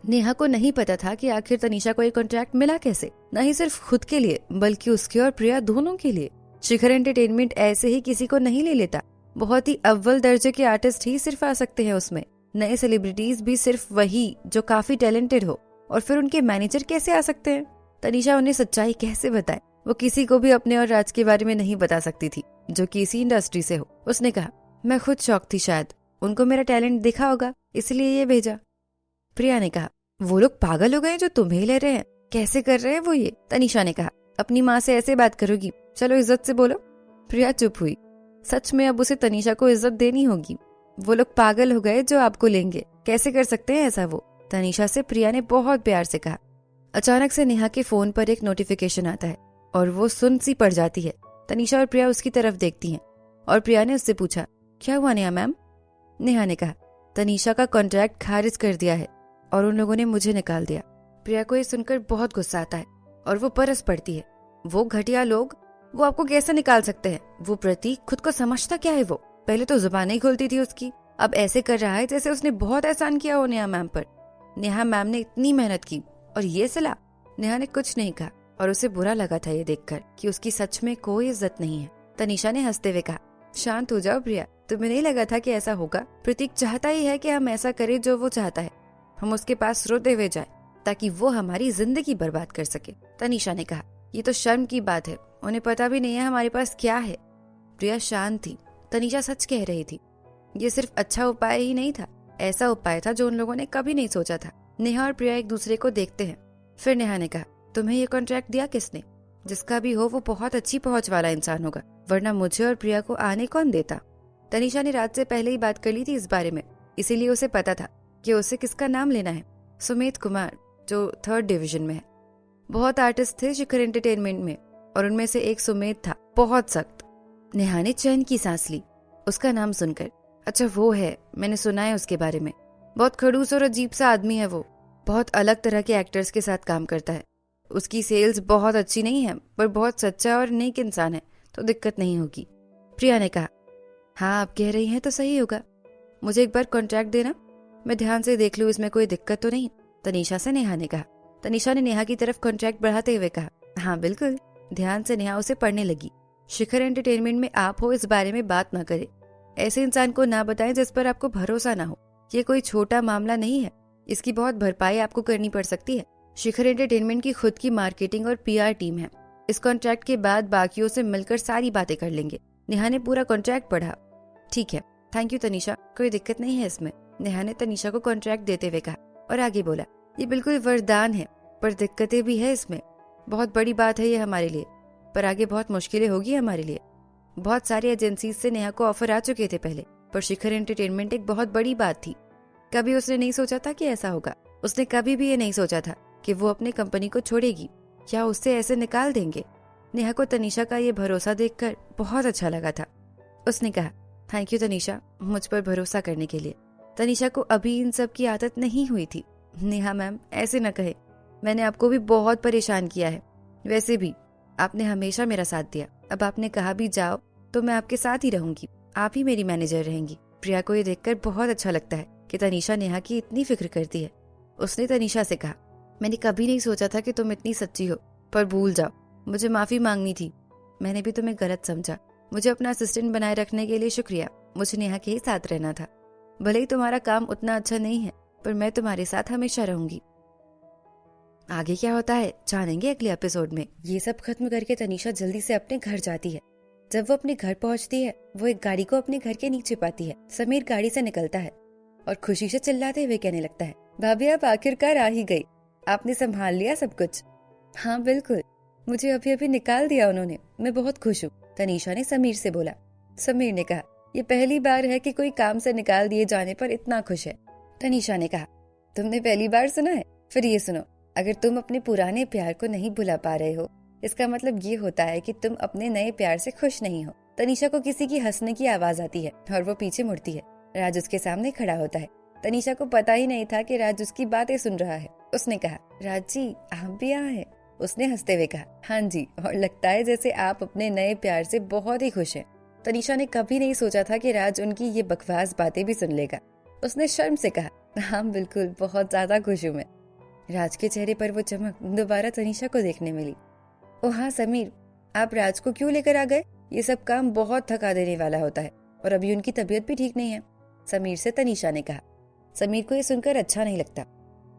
नेहा को नहीं पता था कि आखिर तनीषा को ये कॉन्ट्रैक्ट मिला कैसे। नहीं सिर्फ खुद के लिए बल्कि उसके और प्रिया दोनों के लिए। शिखर एंटरटेनमेंट ऐसे ही किसी को नहीं ले लेता। बहुत ही अव्वल दर्जे के आर्टिस्ट ही सिर्फ आ सकते हैं उसमें। नए सेलिब्रिटीज भी सिर्फ वही जो काफी टैलेंटेड हो, और फिर उनके मैनेजर कैसे आ सकते हैं? तनीषा उन्हें सच्चाई कैसे बताए? वो किसी को भी अपने और राज के बारे में नहीं बता सकती थी जो कि इसी इंडस्ट्री से हो। उसने कहा, मैं खुद शौक थी, शायद उनको मेरा टैलेंट दिखा होगा इसलिए ये भेजा। प्रिया ने कहा, वो लोग पागल हो गए जो तुम्हें ले रहे हैं? कैसे कर रहे हैं वो ये? तनीषा ने कहा, अपनी माँ से ऐसे बात करोगी? चलो इज्जत से बोलो। प्रिया चुप हुई। सच में अब उसे तनीषा को इज्जत देनी होगी। वो लोग पागल हो गए जो आपको लेंगे, कैसे कर सकते हैं ऐसा वो? तनीषा से प्रिया ने बहुत प्यार से कहा। अचानक से नेहा के फोन पर एक नोटिफिकेशन आता है और वो सुन सी पड़ जाती है। तनीषा और प्रिया उसकी तरफ देखती हैं और प्रिया ने उससे पूछा, क्या हुआ नेहा मैम? नेहा ने कहा, तनीषा का कॉन्ट्रैक्ट खारिज कर दिया है और उन लोगों ने मुझे निकाल दिया। प्रिया को ये सुनकर बहुत गुस्सा आता है और वो बरस पड़ती है। वो घटिया लोग, वो आपको कैसे निकाल सकते हैं? वो प्रतीक खुद को समझता क्या है? वो पहले तो जुबान ही खोलती थी उसकी, अब ऐसे कर रहा है जैसे उसने बहुत एहसान किया हो नेहा मैम पर। नेहा मैम ने इतनी मेहनत की और ये सलाह? नेहा ने कुछ नहीं कहा और उसे बुरा लगा था ये देखकर कि उसकी सच में कोई इज्जत नहीं है। तनीषा ने हंसते हुए कहा, शांत हो जाओ प्रिया, तुम्हें नहीं लगा था कि ऐसा होगा? प्रतीक चाहता ही है कि हम ऐसा करें जो वो चाहता है, हम उसके पास रोते हुए जाए ताकि वो हमारी जिंदगी बर्बाद कर सके। तनीषा ने कहा, ये तो शर्म की बात है, उन्हें पता भी नहीं है हमारे पास क्या है। प्रिया शांत थी। तनीषा सच कह रही थी। ये सिर्फ अच्छा उपाय ही नहीं था, ऐसा उपाय था जो उन लोगों ने कभी नहीं सोचा था। नेहा और प्रिया एक दूसरे को देखते हैं। फिर नेहा ने कहा, तुम्हें ये कॉन्ट्रैक्ट दिया किसने? जिसका भी हो वो बहुत अच्छी पहुंच वाला इंसान होगा, वरना मुझे और प्रिया को आने कौन देता? तनीषा ने रात से पहले ही बात कर ली थी इस बारे में, इसीलिए उसे पता था कि उसे किसका नाम लेना है। सुमेध कुमार, जो 3rd डिवीजन में है। बहुत आर्टिस्ट थे शिखर एंटरटेनमेंट में और उनमें से एक सुमेध था, बहुत सख्त। नेहा ने चैन की सांस ली उसका नाम सुनकर। अच्छा वो है, मैंने सुना है उसके बारे में। बहुत खड़ूस और अजीब सा आदमी है वो, बहुत अलग तरह के एक्टर्स के साथ काम करता है। उसकी सेल्स बहुत अच्छी नहीं है पर बहुत सच्चा और नेक इंसान है, तो दिक्कत नहीं होगी। प्रिया ने कहा, हाँ आप कह रही हैं तो सही होगा, मुझे एक बार कॉन्ट्रैक्ट देना, मैं ध्यान से देख लूँ इसमें कोई दिक्कत तो नहीं। तनीषा से नेहा ने कहा। तनीषा ने नेहा की तरफ कॉन्ट्रैक्ट बढ़ाते हुए कहा, हाँ बिल्कुल। ध्यान से नेहा उसे पढ़ने लगी। शिखर एंटरटेनमेंट में आप हो इस बारे में बात ना करें, ऐसे इंसान को ना बताएं जिस पर आपको भरोसा ना हो। ये कोई छोटा मामला नहीं है, इसकी बहुत भरपाई आपको करनी पड़ सकती है। शिखर एंटरटेनमेंट की खुद की मार्केटिंग और PR टीम है। इस कॉन्ट्रैक्ट के बाद बाकियों से मिलकर सारी बातें कर लेंगे। नेहा ने पूरा कॉन्ट्रैक्ट पढ़ा। ठीक है, थैंक यू तनीषा, कोई दिक्कत नहीं है इसमें। नेहा ने तनीषा को कॉन्ट्रैक्ट देते हुए कहा और आगे बोला, ये बिल्कुल वरदान है पर दिक्कतें भी है इसमें। बहुत बड़ी बात है ये हमारे लिए, पर आगे बहुत मुश्किलें होगी हमारे लिए। बहुत सारी एजेंसीज से नेहा को ऑफर आ चुके थे पहले, पर शिखर एंटरटेनमेंट एक बहुत बड़ी बात थी। कभी उसने नहीं सोचा था कि ऐसा होगा। उसने कभी भी ये नहीं सोचा था कि वो अपनी कंपनी को छोड़ेगी या उससे ऐसे निकाल देंगे। नेहा को तनीषा का ये भरोसा देखकर बहुत अच्छा लगा था। उसने कहा, थैंक यू तनीषा, मुझ पर भरोसा करने के लिए। तनीषा को अभी इन सब की आदत नहीं हुई थी। नेहा मैम ऐसे न कहे, मैंने आपको भी बहुत परेशान किया है। वैसे भी आपने हमेशा मेरा साथ दिया, अब आपने कहा भी जाओ तो मैं आपके साथ ही रहूंगी, आप ही मेरी मैनेजर रहेंगी। प्रिया को ये देखकर बहुत अच्छा लगता है कि तनीषा नेहा की इतनी फिक्र करती है। उसने तनीषा से कहा, मैंने कभी नहीं सोचा था कि तुम इतनी सच्ची हो, पर भूल जाओ, मुझे माफी मांगनी थी। मैंने भी तुम्हें गलत समझा। मुझे अपना असिस्टेंट बनाए रखने के लिए शुक्रिया। मुझे नेहा के ही साथ रहना था। भले ही तुम्हारा काम उतना अच्छा नहीं है, पर मैं तुम्हारे साथ हमेशा रहूंगी। आगे क्या होता है जानेंगे अगले एपिसोड में। ये सब खत्म करके तनीषा जल्दी से अपने घर जाती है। जब वो अपने घर पहुंचती है, वो एक गाड़ी को अपने घर के नीचे पाती है। समीर गाड़ी से निकलता है और खुशी से चिल्लाते हुए कहने लगता है, भाभी आप आखिरकार आ ही गई, आपने संभाल लिया सब कुछ। हाँ बिल्कुल, मुझे अभी अभी निकाल दिया उन्होंने, मैं बहुत खुश हूँ, तनीषा ने समीर से बोला। समीर ने कहा, ये पहली बार है कि कोई काम से निकाल दिए जाने पर इतना खुश है। तनीषा ने कहा, तुमने पहली बार सुना है? फिर ये सुनो, अगर तुम अपने पुराने प्यार को नहीं भुला पा रहे हो, इसका मतलब ये होता है कि तुम अपने नए प्यार से खुश नहीं हो। तनीषा को किसी की हंसने की आवाज आती है और वो पीछे मुड़ती है। राज उसके सामने खड़ा होता है। तनीषा को पता ही नहीं था कि राज उसकी बातें सुन रहा है। उसने कहा, राज जी आप भी यहाँ हैं? उसने हंसते हुए कहा, हाँ जी, और लगता है जैसे आप अपने नए प्यार से बहुत ही खुश हैं। तनीषा ने कभी नहीं सोचा था कि राज उनकी ये बकवास बातें भी सुन लेगा। उसने शर्म से कहा, हाँ बिल्कुल, बहुत ज्यादा खुश हूँ मैं। राज के चेहरे पर वो चमक दोबारा तनीषा को देखने मिली। ओह हाँ समीर, आप राज को क्यों लेकर आ गए? ये सब काम बहुत थका देने वाला होता है और अभी उनकी तबीयत भी ठीक नहीं है, समीर से तनीषा ने कहा। समीर को ये सुनकर अच्छा नहीं लगता।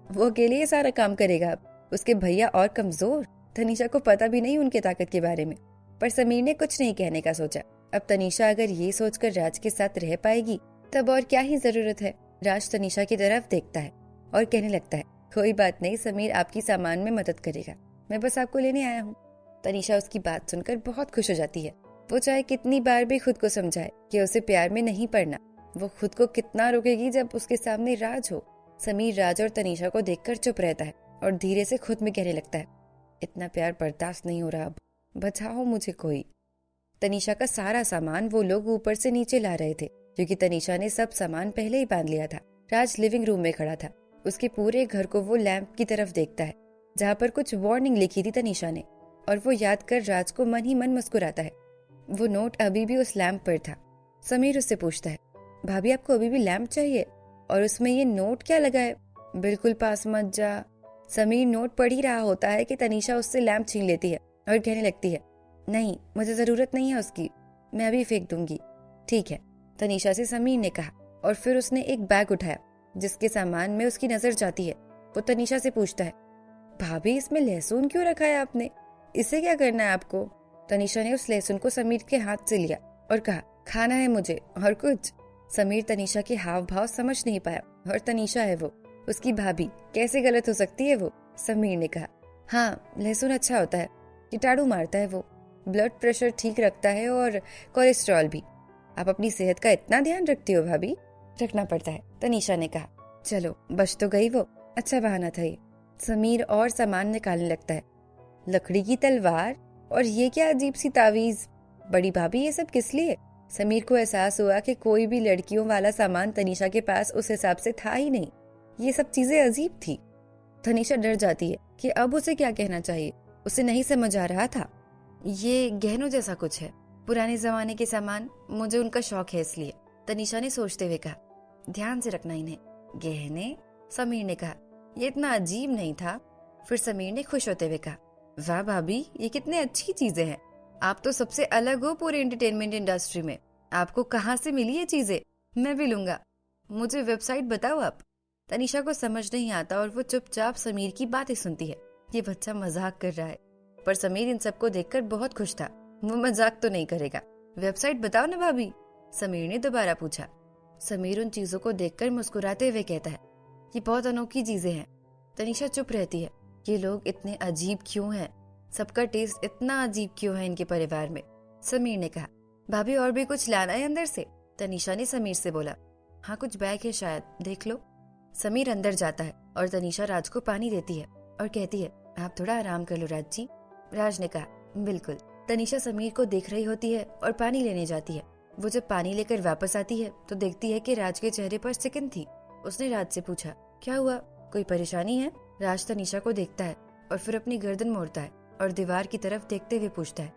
वो अकेले ये सारा काम करेगा अब? उसके भैया और कमजोर। तनीषा को पता भी नहीं उनके ताकत के बारे में, पर समीर ने कुछ नहीं कहने का सोचा। अब तनीषा अगर ये सोचकर राज के साथ रह पाएगी तब और क्या ही जरूरत है। राज तनीषा की तरफ देखता है और कहने लगता है, कोई बात नहीं समीर, आपकी सामान में मदद करेगा, मैं बस आपको लेने आया हूँ। तनीषा उसकी बात सुनकर बहुत खुश हो जाती है। वो चाहे कितनी बार भी खुद को समझाए कि उसे प्यार में नहीं पड़ना, वो खुद को कितना रोकेगी जब उसके सामने राज हो। समीर राज और तनीषा को देखकर चुप रहता है और धीरे से खुद में कहने लगता है, इतना प्यार बर्दाश्त नहीं हो रहा, अब बचाओ मुझे कोई। तनीषा का सारा सामान वो लोग ऊपर से नीचे ला रहे थे, क्योंकि तनीषा ने सब सामान पहले ही बांध लिया था। राज लिविंग रूम में खड़ा था। उसके पूरे घर को वो लैंप की तरफ देखता है जहाँ पर कुछ वार्निंग लिखी थी तनीषा ने, और वो याद कर राज को मन ही मन मुस्कुराता है। वो नोट अभी भी उस लैंप पर था। समीर उससे पूछता है, भाभी आपको अभी भी लैंप चाहिए? और उसमें ये नोट क्या लगा है? बिल्कुल पास मत जा। समीर नोट पढ़ ही रहा होता है कि तनीषा उससे लैंप छीन लेती है और कहने लगती है, नहीं मुझे जरूरत नहीं है उसकी, मैं अभी फेंक दूंगी। ठीक है, तनीषा से समीर ने कहा, और फिर उसने एक बैग उठाया जिसके सामान में उसकी नजर जाती है। वो तनीषा से पूछता है, भाभी इसमें लहसुन क्यों रखा है आपने? इसे क्या करना है आपको? तनीषा ने उस लहसुन को समीर के हाथ से लिया और कहा, खाना है मुझे और कुछ। समीर तनीषा के हाव भाव समझ नहीं पाया, और तनीषा है वो, उसकी भाभी, कैसे गलत हो सकती है वो? समीर ने कहा, हाँ लहसुन अच्छा होता है, कीटाणु मारता है वो, ब्लड प्रेशर ठीक रखता है और कोलेस्ट्रॉल भी। आप अपनी सेहत का इतना ध्यान रखती हो भाभी? रखना पड़ता है, तनीषा ने कहा। चलो बच तो गई वो, अच्छा बहाना था ये। समीर और सामान निकालने लगता है। लकड़ी की तलवार, और ये क्या अजीब सी तावीज? बड़ी भाभी ये सब किस लिए? समीर को एहसास हुआ कि कोई भी लड़कियों वाला सामान तनीषा के पास उस हिसाब से था ही नहीं। ये सब चीजें अजीब थी। तनीषा डर जाती है कि अब उसे क्या कहना चाहिए। उसे नहीं समझ आ रहा था। ये गहनों जैसा कुछ है, पुराने जमाने के सामान, मुझे उनका शौक है इसलिए, तनीषा ने सोचते हुए कहा। ध्यान से रखना इन्हें। गहने? समीर ने कहा। ये इतना अजीब नहीं था। फिर समीर ने खुश होते हुए कहा, वाह भाभी ये कितने अच्छी चीजें हैं। आप तो सबसे अलग हो पूरे एंटरटेनमेंट इंडस्ट्री में। आपको कहाँ से मिली ये चीजें? मैं भी लूंगा। मुझे वेबसाइट बताओ आप। तनीषा को समझ नहीं आता और वो चुपचाप समीर की बातें सुनती है। ये बच्चा मजाक कर रहा है, पर समीर इन सबको देखकर बहुत खुश था। वो मजाक तो नहीं करेगा। वेबसाइट बताओ ना भाभी, समीर ने दोबारा पूछा। समीर उन चीजों को देखकर मुस्कुराते हुए कहता है, ये बहुत अनोखी चीजें हैं। तनीषा चुप रहती है। ये लोग इतने अजीब क्यों हैं? सबका टेस्ट इतना अजीब क्यों है इनके परिवार में? समीर ने कहा, भाभी और भी कुछ लाना है अंदर से? तनीषा ने समीर से बोला, हाँ कुछ बैग है शायद, देख लो। समीर अंदर जाता है और तनीषा राज को पानी देती है और कहती है, आप थोड़ा आराम कर लो राज जी। राज ने कहा, बिल्कुल। तनीषा समीर को देख रही होती है और पानी लेने जाती है। वो जब पानी लेकर वापस आती है तो देखती है कि राज के चेहरे पर सिकन थी। उसने राज से पूछा, क्या हुआ, कोई परेशानी है? राज तनीषा को देखता है और फिर अपनी गर्दन मोड़ता है और दीवार की तरफ देखते हुए पूछता है,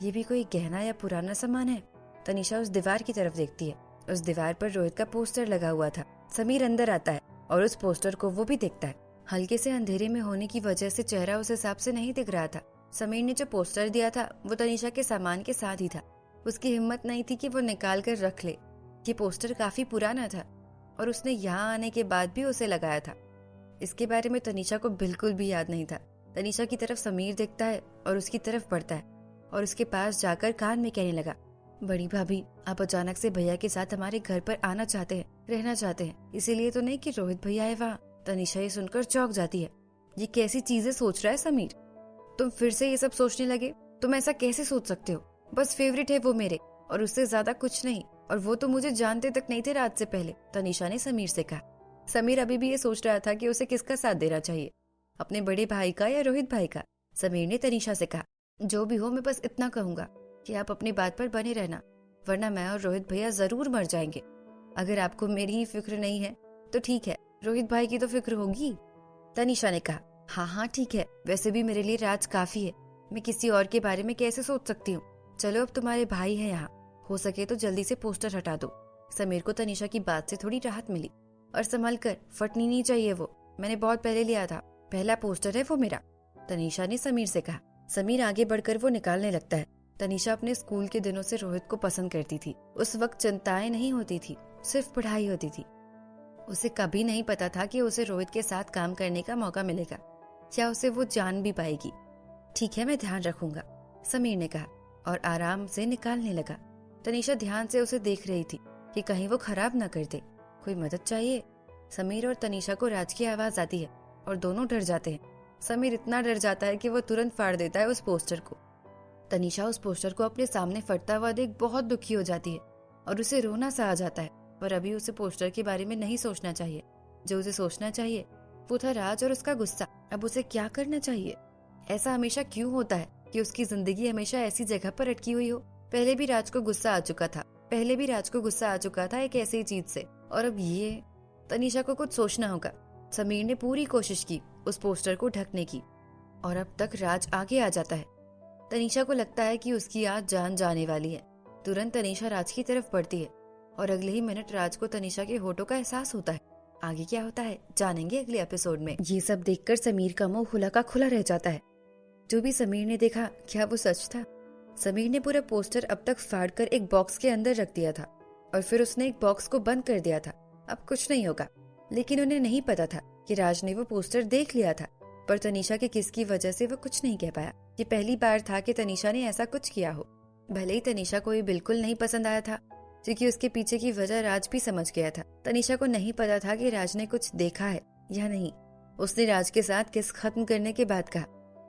ये भी कोई गहना या पुराना सामान है? तनीषा उस दीवार की तरफ देखती है। उस दीवार पर रोहित का पोस्टर लगा हुआ था। समीर अंदर आता है और उस पोस्टर को वो भी देखता है। हल्के से अंधेरे में होने की वजह से चेहरा उस हिसाब से नहीं दिख रहा था। समीर ने जो पोस्टर दिया था वो तनीषा के सामान के साथ ही था। उसकी हिम्मत नहीं थी कि वो निकाल कर रख ले। ये पोस्टर काफी पुराना था और उसने यहाँ आने के बाद भी उसे लगाया था। इसके बारे में तनीषा को बिल्कुल भी याद नहीं था। तनीषा की तरफ समीर देखता है और उसकी तरफ बढ़ता है और उसके पास जाकर कान में कहने लगा, बड़ी भाभी आप अचानक से भैया के साथ हमारे घर पर आना चाहते हैं, रहना चाहते हैं, इसीलिए तो नहीं कि रोहित भैया है वहाँ। तनीषा ये सुनकर चौंक जाती है। ये कैसी चीजें सोच रहा है समीर? तुम फिर से ये सब सोचने लगे? तुम ऐसा कैसे सोच सकते हो? बस फेवरेट है वो मेरे, और उससे ज्यादा कुछ नहीं, और वो तो मुझे जानते तक नहीं थे रात से पहले, तनीषा ने समीर से कहा। समीर अभी भी ये सोच रहा था कि उसे किसका साथ देना चाहिए, अपने बड़े भाई का या रोहित भाई का। समीर ने तनीषा से कहा, जो भी हो मैं बस इतना कहूंगा कि आप अपनी बात पर बने रहना, वरना मैं और रोहित भैया जरूर मर जाएंगे। अगर आपको मेरी ही फिक्र नहीं है तो ठीक है, रोहित भाई की तो फिक्र होगी। तनीषा ने कहा, हाँ हाँ ठीक है, वैसे भी मेरे लिए राज काफी है, मैं किसी और के बारे में कैसे सोच सकती हूँ। चलो अब तुम्हारे भाई है यहाँ, हो सके तो जल्दी से पोस्टर हटा दो। समीर को तनीषा की बात से थोड़ी राहत मिली। और संभल कर, फटनी नहीं चाहिए वो, मैंने बहुत पहले लिया था, पहला पोस्टर है वो मेरा, तनीषा ने समीर से कहा। समीर आगे बढ़कर वो निकालने लगता है। तनीषा अपने स्कूल के दिनों से रोहित को पसंद करती थी। उस वक्त चिंताएं नहीं होती थी, सिर्फ पढ़ाई होती थी। उसे कभी नहीं पता था कि उसे रोहित के साथ काम करने का मौका मिलेगा, या उसे वो जान भी पाएगी। ठीक है, मैं ध्यान रखूंगा, समीर ने कहा और आराम से निकालने लगा। तनीषा ध्यान से उसे देख रही थी कि कहीं वो खराब न कर दे। कोई मदद चाहिए? समीर और तनीषा को राज की आवाज आती है और दोनों डर जाते हैं। समीर इतना डर जाता है कि वो तुरंत फाड़ देता है उस पोस्टर को। तनीषा उस पोस्टर को अपने सामने फटता हुआ देख बहुत दुखी हो जाती है और उसे रोना सा आ जाता है। पर अभी उसे पोस्टर के बारे में नहीं सोचना चाहिए। जो उसे सोचना चाहिए वो था राज और उसका गुस्सा। अब उसे क्या करना चाहिए? ऐसा हमेशा क्यों होता है कि उसकी जिंदगी हमेशा ऐसी जगह पर अटकी हुई हो पहले भी राज को गुस्सा आ चुका था एक ऐसी चीज से, और अब ये। तनीषा को कुछ सोचना होगा। समीर ने पूरी कोशिश की उस पोस्टर को ढकने की, और अब तक राज आगे आ जाता है। तनीषा को लगता है कि उसकी आज जान जाने वाली है। तुरंत तनीषा राज की तरफ बढ़ती है, और अगले ही मिनट राज को तनीषा के होठों का एहसास होता है। आगे क्या होता है जानेंगे अगले एपिसोड में। ये सब देखकर समीर का मुंह खुला का खुला रह जाता है। जो भी समीर ने देखा, क्या वो सच था? समीर ने पूरा पोस्टर अब तक फाड़कर एक बॉक्स के अंदर रख दिया था, और फिर उसने एक बॉक्स को बंद कर दिया था। अब कुछ नहीं होगा। लेकिन उन्हें नहीं पता था कि राज ने वो पोस्टर देख लिया था, पर तनीषा के किस की वजह से वो कुछ नहीं कह पाया। ये पहली बार था कि तनीषा ने ऐसा कुछ किया हो। भले ही तनीषा को ये बिल्कुल नहीं पसंद आया था, क्योंकि उसके पीछे की वजह राज भी समझ गया था। तनीषा को नहीं पता था कि राज ने कुछ देखा है या नहीं। उसने राज के साथ किस खत्म करने के बाद कहा,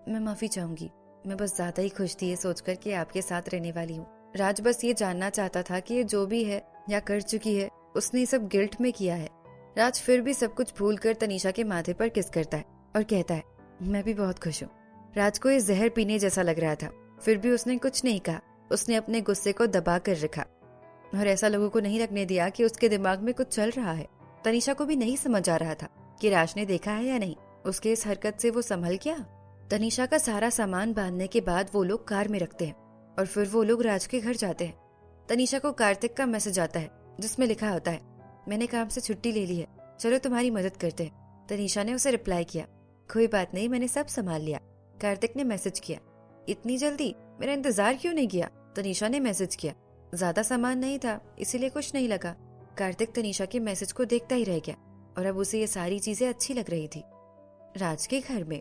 मैं माफी चाहूंगी, मैं बस ज्यादा ही खुश थी ये सोचकर कि आपके साथ रहने वाली हूँ। राज बस ये जानना चाहता था कि ये जो भी है या कर चुकी है, उसने सब गिल्ट में किया है। राज फिर भी सब कुछ भूलकर तनीषा के माथे पर किस करता है और कहता है, मैं भी बहुत खुश हूँ। राज को ये जहर पीने जैसा लग रहा था, फिर भी उसने कुछ नहीं कहा। उसने अपने गुस्से को दबा कर रखा और ऐसा लोगों को नहीं रखने दिया कि उसके दिमाग में कुछ चल रहा है। तनीषा को भी नहीं समझ आ रहा था कि राज ने देखा है या नहीं। उसके इस हरकत से वो संभल गया। तनीषा का सारा सामान बांधने के बाद वो लोग कार में रखते हैं और फिर वो लोग राज के घर जाते हैं। तनीषा को कार्तिक का मैसेज आता है जिसमें लिखा होता है, मैंने काम से छुट्टी ले ली है, चलो तुम्हारी मदद करते हैं। तनीषा ने उसे रिप्लाई किया, कोई बात नहीं, मैंने सब संभाल लिया। कार्तिक ने मैसेज किया, इतनी जल्दी, मेरा इंतजार क्यों नहीं किया? तनीषा ने मैसेज किया, ज्यादा सामान नहीं था इसीलिए कुछ नहीं लगा। कार्तिक तनीषा के मैसेज को देखता ही रह गया और अब उसे ये सारी चीजें अच्छी लग रही थी। राज के घर में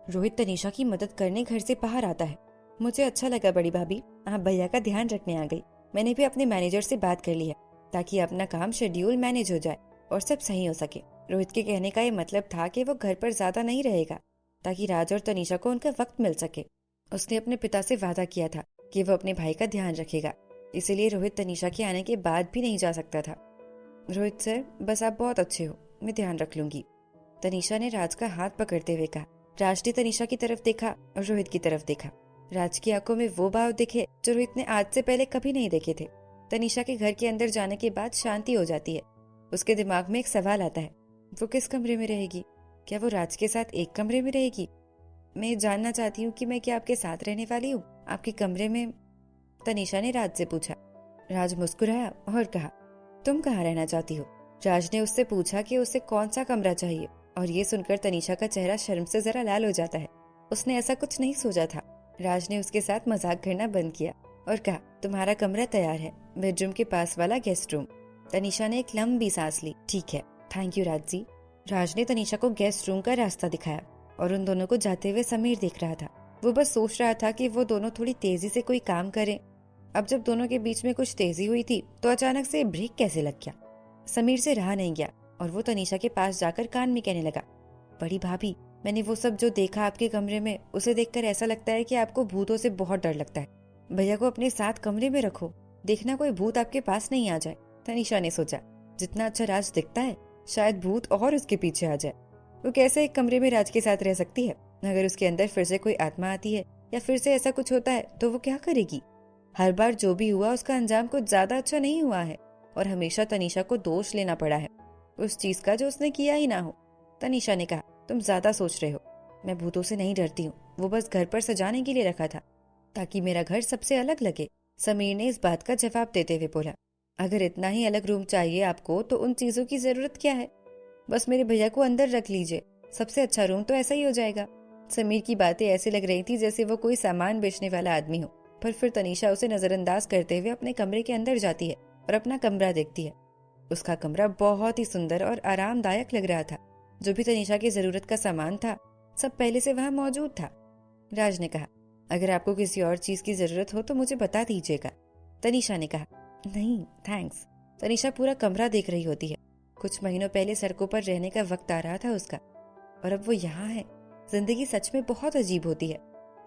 रोहित तनीषा की मदद करने घर से बाहर आता है। मुझे अच्छा लगा बड़ी भाभी, आप भैया का ध्यान रखने आ गई। मैंने भी अपने मैनेजर से बात कर ली है ताकि अपना काम शेड्यूल मैनेज हो जाए और सब सही हो सके। रोहित के कहने का ये मतलब था कि वो घर पर ज्यादा नहीं रहेगा ताकि राज और तनीषा को उनका वक्त मिल सके। उसने अपने पिता से वादा किया था कि वो अपने भाई का ध्यान रखेगा, इसीलिए रोहित तनीषा के आने के बाद भी नहीं जा सकता था। रोहित सर, बस आप बहुत अच्छे हो, मैं ध्यान रख लूंगी। तनीषा ने राज का हाथ पकड़ते हुए कहा। राज ने तनीषा की तरफ देखा और रोहित की तरफ देखा। राज की आंखों में वो भाव दिखे जो रोहित ने आज से पहले कभी नहीं देखे थे। तनीषा के घर के अंदर जाने के बाद शांति हो जाती है। उसके दिमाग में एक सवाल आता है, वो किस कमरे में रहेगी? क्या वो राज के साथ एक कमरे में रहेगी? मैं जानना चाहती हूँ कि मैं क्या आपके साथ रहने वाली हूँ आपके कमरे में? तनीषा ने राज से पूछा। राज मुस्कुराया और कहा, तुम कहाँ रहना चाहती हो? राज ने उससे पूछा कि उसे कौन सा कमरा चाहिए, और ये सुनकर तनीषा का चेहरा शर्म से जरा लाल हो जाता है। उसने ऐसा कुछ नहीं सोचा था। राज ने उसके साथ मजाक करना बंद किया और कहा, तुम्हारा कमरा तैयार है, बेडरूम के पास वाला गेस्ट रूम। तनीषा ने एक लंबी सांस ली। ठीक है, थैंक यू राज जी। राज ने तनीषा को गेस्ट रूम का रास्ता दिखाया और उन दोनों को जाते हुए समीर देख रहा था। वो बस सोच रहा था कि वो दोनों थोड़ी तेजी से कोई काम करें। अब जब दोनों के बीच में कुछ तेजी हुई थी तो अचानक से ब्रेक कैसे लग गया? समीर से रहा नहीं गया और वो तनीषा के पास जाकर कान में कहने लगा, बड़ी भाभी, मैंने वो सब जो देखा आपके कमरे में, उसे देखकर ऐसा लगता है कि आपको भूतों से बहुत डर लगता है। भैया को अपने साथ कमरे में रखो, देखना कोई भूत आपके पास नहीं आ जाए। तनीषा ने सोचा, जितना अच्छा राज दिखता है शायद भूत और उसके पीछे आ जाए। वो कैसे एक कमरे में राज के साथ रह सकती है? अगर उसके अंदर फिर से कोई आत्मा आती है या फिर से ऐसा कुछ होता है तो वो क्या करेगी? हर बार जो भी हुआ उसका अंजाम कुछ ज्यादा अच्छा नहीं हुआ है और हमेशा तनीषा को दोष लेना पड़ा है उस चीज का जो उसने किया ही ना हो। तनीषा ने कहा, तुम ज्यादा सोच रहे हो। मैं भूतों से नहीं डरती हूँ, वो बस घर पर सजाने के लिए रखा था ताकि मेरा घर सबसे अलग लगे। समीर ने इस बात का जवाब देते हुए बोला, अगर इतना ही अलग रूम चाहिए आपको तो उन चीजों की जरूरत क्या है? बस मेरे भैया को अंदर रख लीजिए, सबसे अच्छा रूम तो ऐसा ही हो जाएगा। समीर की बातें ऐसे लग रही थी जैसे वो कोई सामान बेचने वाला आदमी हो, पर फिर तनीषा उसे नजरअंदाज करते हुए अपने कमरे के अंदर जाती है और अपना कमरा देखती है। उसका कमरा बहुत ही सुंदर और आरामदायक लग रहा था। जो भी तनीषा की जरूरत का सामान था सब पहले से वहाँ मौजूद था। राज ने कहा, अगर आपको किसी और चीज की जरूरत हो तो मुझे बता दीजिएगा। तनीषा ने कहा, नहीं थैंक्स। तनीषा पूरा कमरा देख रही होती है। कुछ महीनों पहले सड़कों पर रहने का वक्त आ रहा था उसका और अब वो यहाँ है। जिंदगी सच में बहुत अजीब होती है।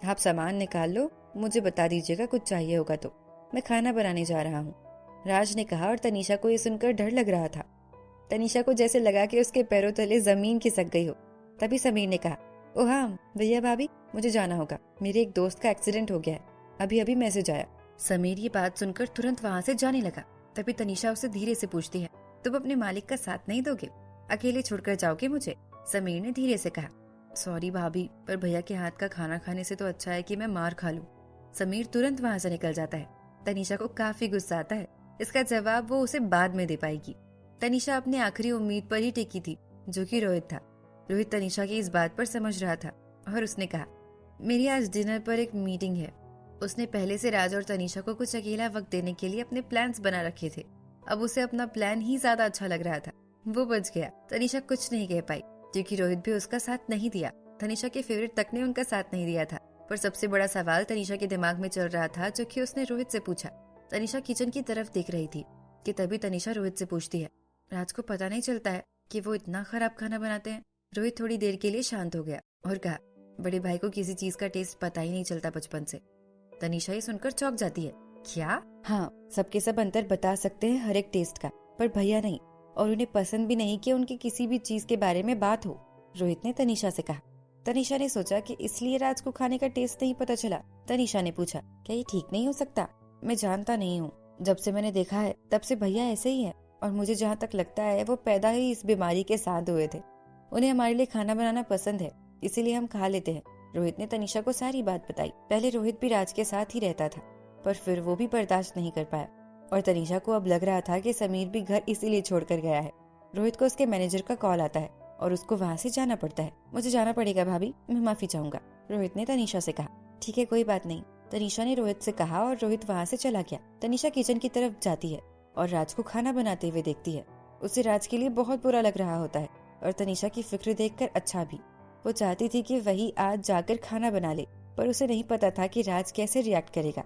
आप सामान निकाल लो, मुझे बता दीजिएगा कुछ चाहिए होगा तो। मैं खाना बनाने जा रहा हूँ, राज ने कहा और तनीषा को ये सुनकर डर लग रहा था। तनीषा को जैसे लगा कि उसके पैरों तले जमीन खिसक गई हो। तभी समीर ने कहा, ओह हाँ भैया भाभी, मुझे जाना होगा, मेरे एक दोस्त का एक्सीडेंट हो गया है, अभी अभी मैसेज आया। समीर ये बात सुनकर तुरंत वहाँ से जाने लगा। तभी तनीषा उसे धीरे से पूछती है, तुम अपने मालिक का साथ नहीं दोगे? अकेले छोड़कर जाओगे मुझे? समीर ने धीरे से कहा, सॉरी भाभी, पर भैया के हाथ का खाना खाने से तो अच्छा है कि मैं मार खा लूं। समीर तुरंत वहाँ से निकल जाता है। तनीषा को काफी गुस्सा आता है। इसका जवाब वो उसे बाद में दे पाएगी। तनीषा अपनी आखिरी उम्मीद पर ही टिकी थी, जो कि रोहित था। रोहित तनीषा की इस बात पर समझ रहा था और उसने कहा, मेरी आज डिनर पर एक मीटिंग है। उसने पहले से राज और तनीषा को कुछ अकेला वक्त देने के लिए अपने प्लान्स बना रखे थे। अब उसे अपना प्लान ही ज्यादा अच्छा लग रहा था। वो बच गया। तनीषा कुछ नहीं कह पाई क्योंकि रोहित भी उसका साथ नहीं दिया। तनीषा के फेवरेट तक ने उनका साथ नहीं दिया था। पर सबसे बड़ा सवाल तनीषा के दिमाग में चल रहा था, जो कि उसने रोहित से पूछा। तनीषा किचन की तरफ देख रही थी कि तभी तनीषा रोहित से पूछती है, राज को पता नहीं चलता है कि वो इतना खराब खाना बनाते हैं? रोहित थोड़ी देर के लिए शांत हो गया और कहा, बड़े भाई को किसी चीज का टेस्ट पता ही नहीं चलता बचपन से। तनीषा ये सुनकर चौंक जाती है। क्या? हाँ, सबके सब अंतर बता सकते हैं हर एक टेस्ट का, पर भैया नहीं, और उन्हें पसंद भी नहीं कि उनकी किसी भी चीज के बारे में बात हो, रोहित ने तनीषा से कहा। तनीषा ने सोचा कि इसलिए राज को खाने का टेस्ट नहीं पता चला। तनीषा ने पूछा, क्या ये ठीक नहीं हो सकता? मैं जानता नहीं हूँ, जब से मैंने देखा है तब से भैया ऐसे ही है, और मुझे जहाँ तक लगता है वो पैदा ही इस बीमारी के साथ हुए थे। उन्हें हमारे लिए खाना बनाना पसंद है, इसीलिए हम खा लेते हैं। रोहित ने तनीषा को सारी बात बताई। पहले रोहित भी राज के साथ ही रहता था, पर फिर वो भी बर्दाश्त नहीं कर पाया, और तनीषा को अब लग रहा था कि समीर भी घर इसीलिए छोड़कर गया है। रोहित को उसके मैनेजर का कॉल आता है और उसको वहाँ से जाना पड़ता है। मुझे जाना पड़ेगा भाभी, मैं माफी चाहूंगा, रोहित ने तनीषा से कहा। ठीक है, कोई बात नहीं, तनीषा ने रोहित से कहा और रोहित वहाँ से चला गया। तनीषा किचन की तरफ जाती है और राज को खाना बनाते हुए देखती है। उसे राज के लिए बहुत बुरा लग रहा होता है और तनीषा की फिक्र देखकर अच्छा भी। वो चाहती थी कि वही आज जाकर खाना बना ले, पर उसे नहीं पता था कि राज कैसे रिएक्ट करेगा,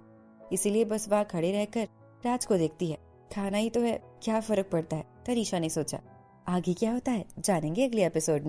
इसीलिए बस वहाँ खड़े रहकर राज को देखती है। खाना ही तो है, क्या फर्क पड़ता है, तनीषा ने सोचा। आगे क्या होता है जानेंगे अगले एपिसोड में।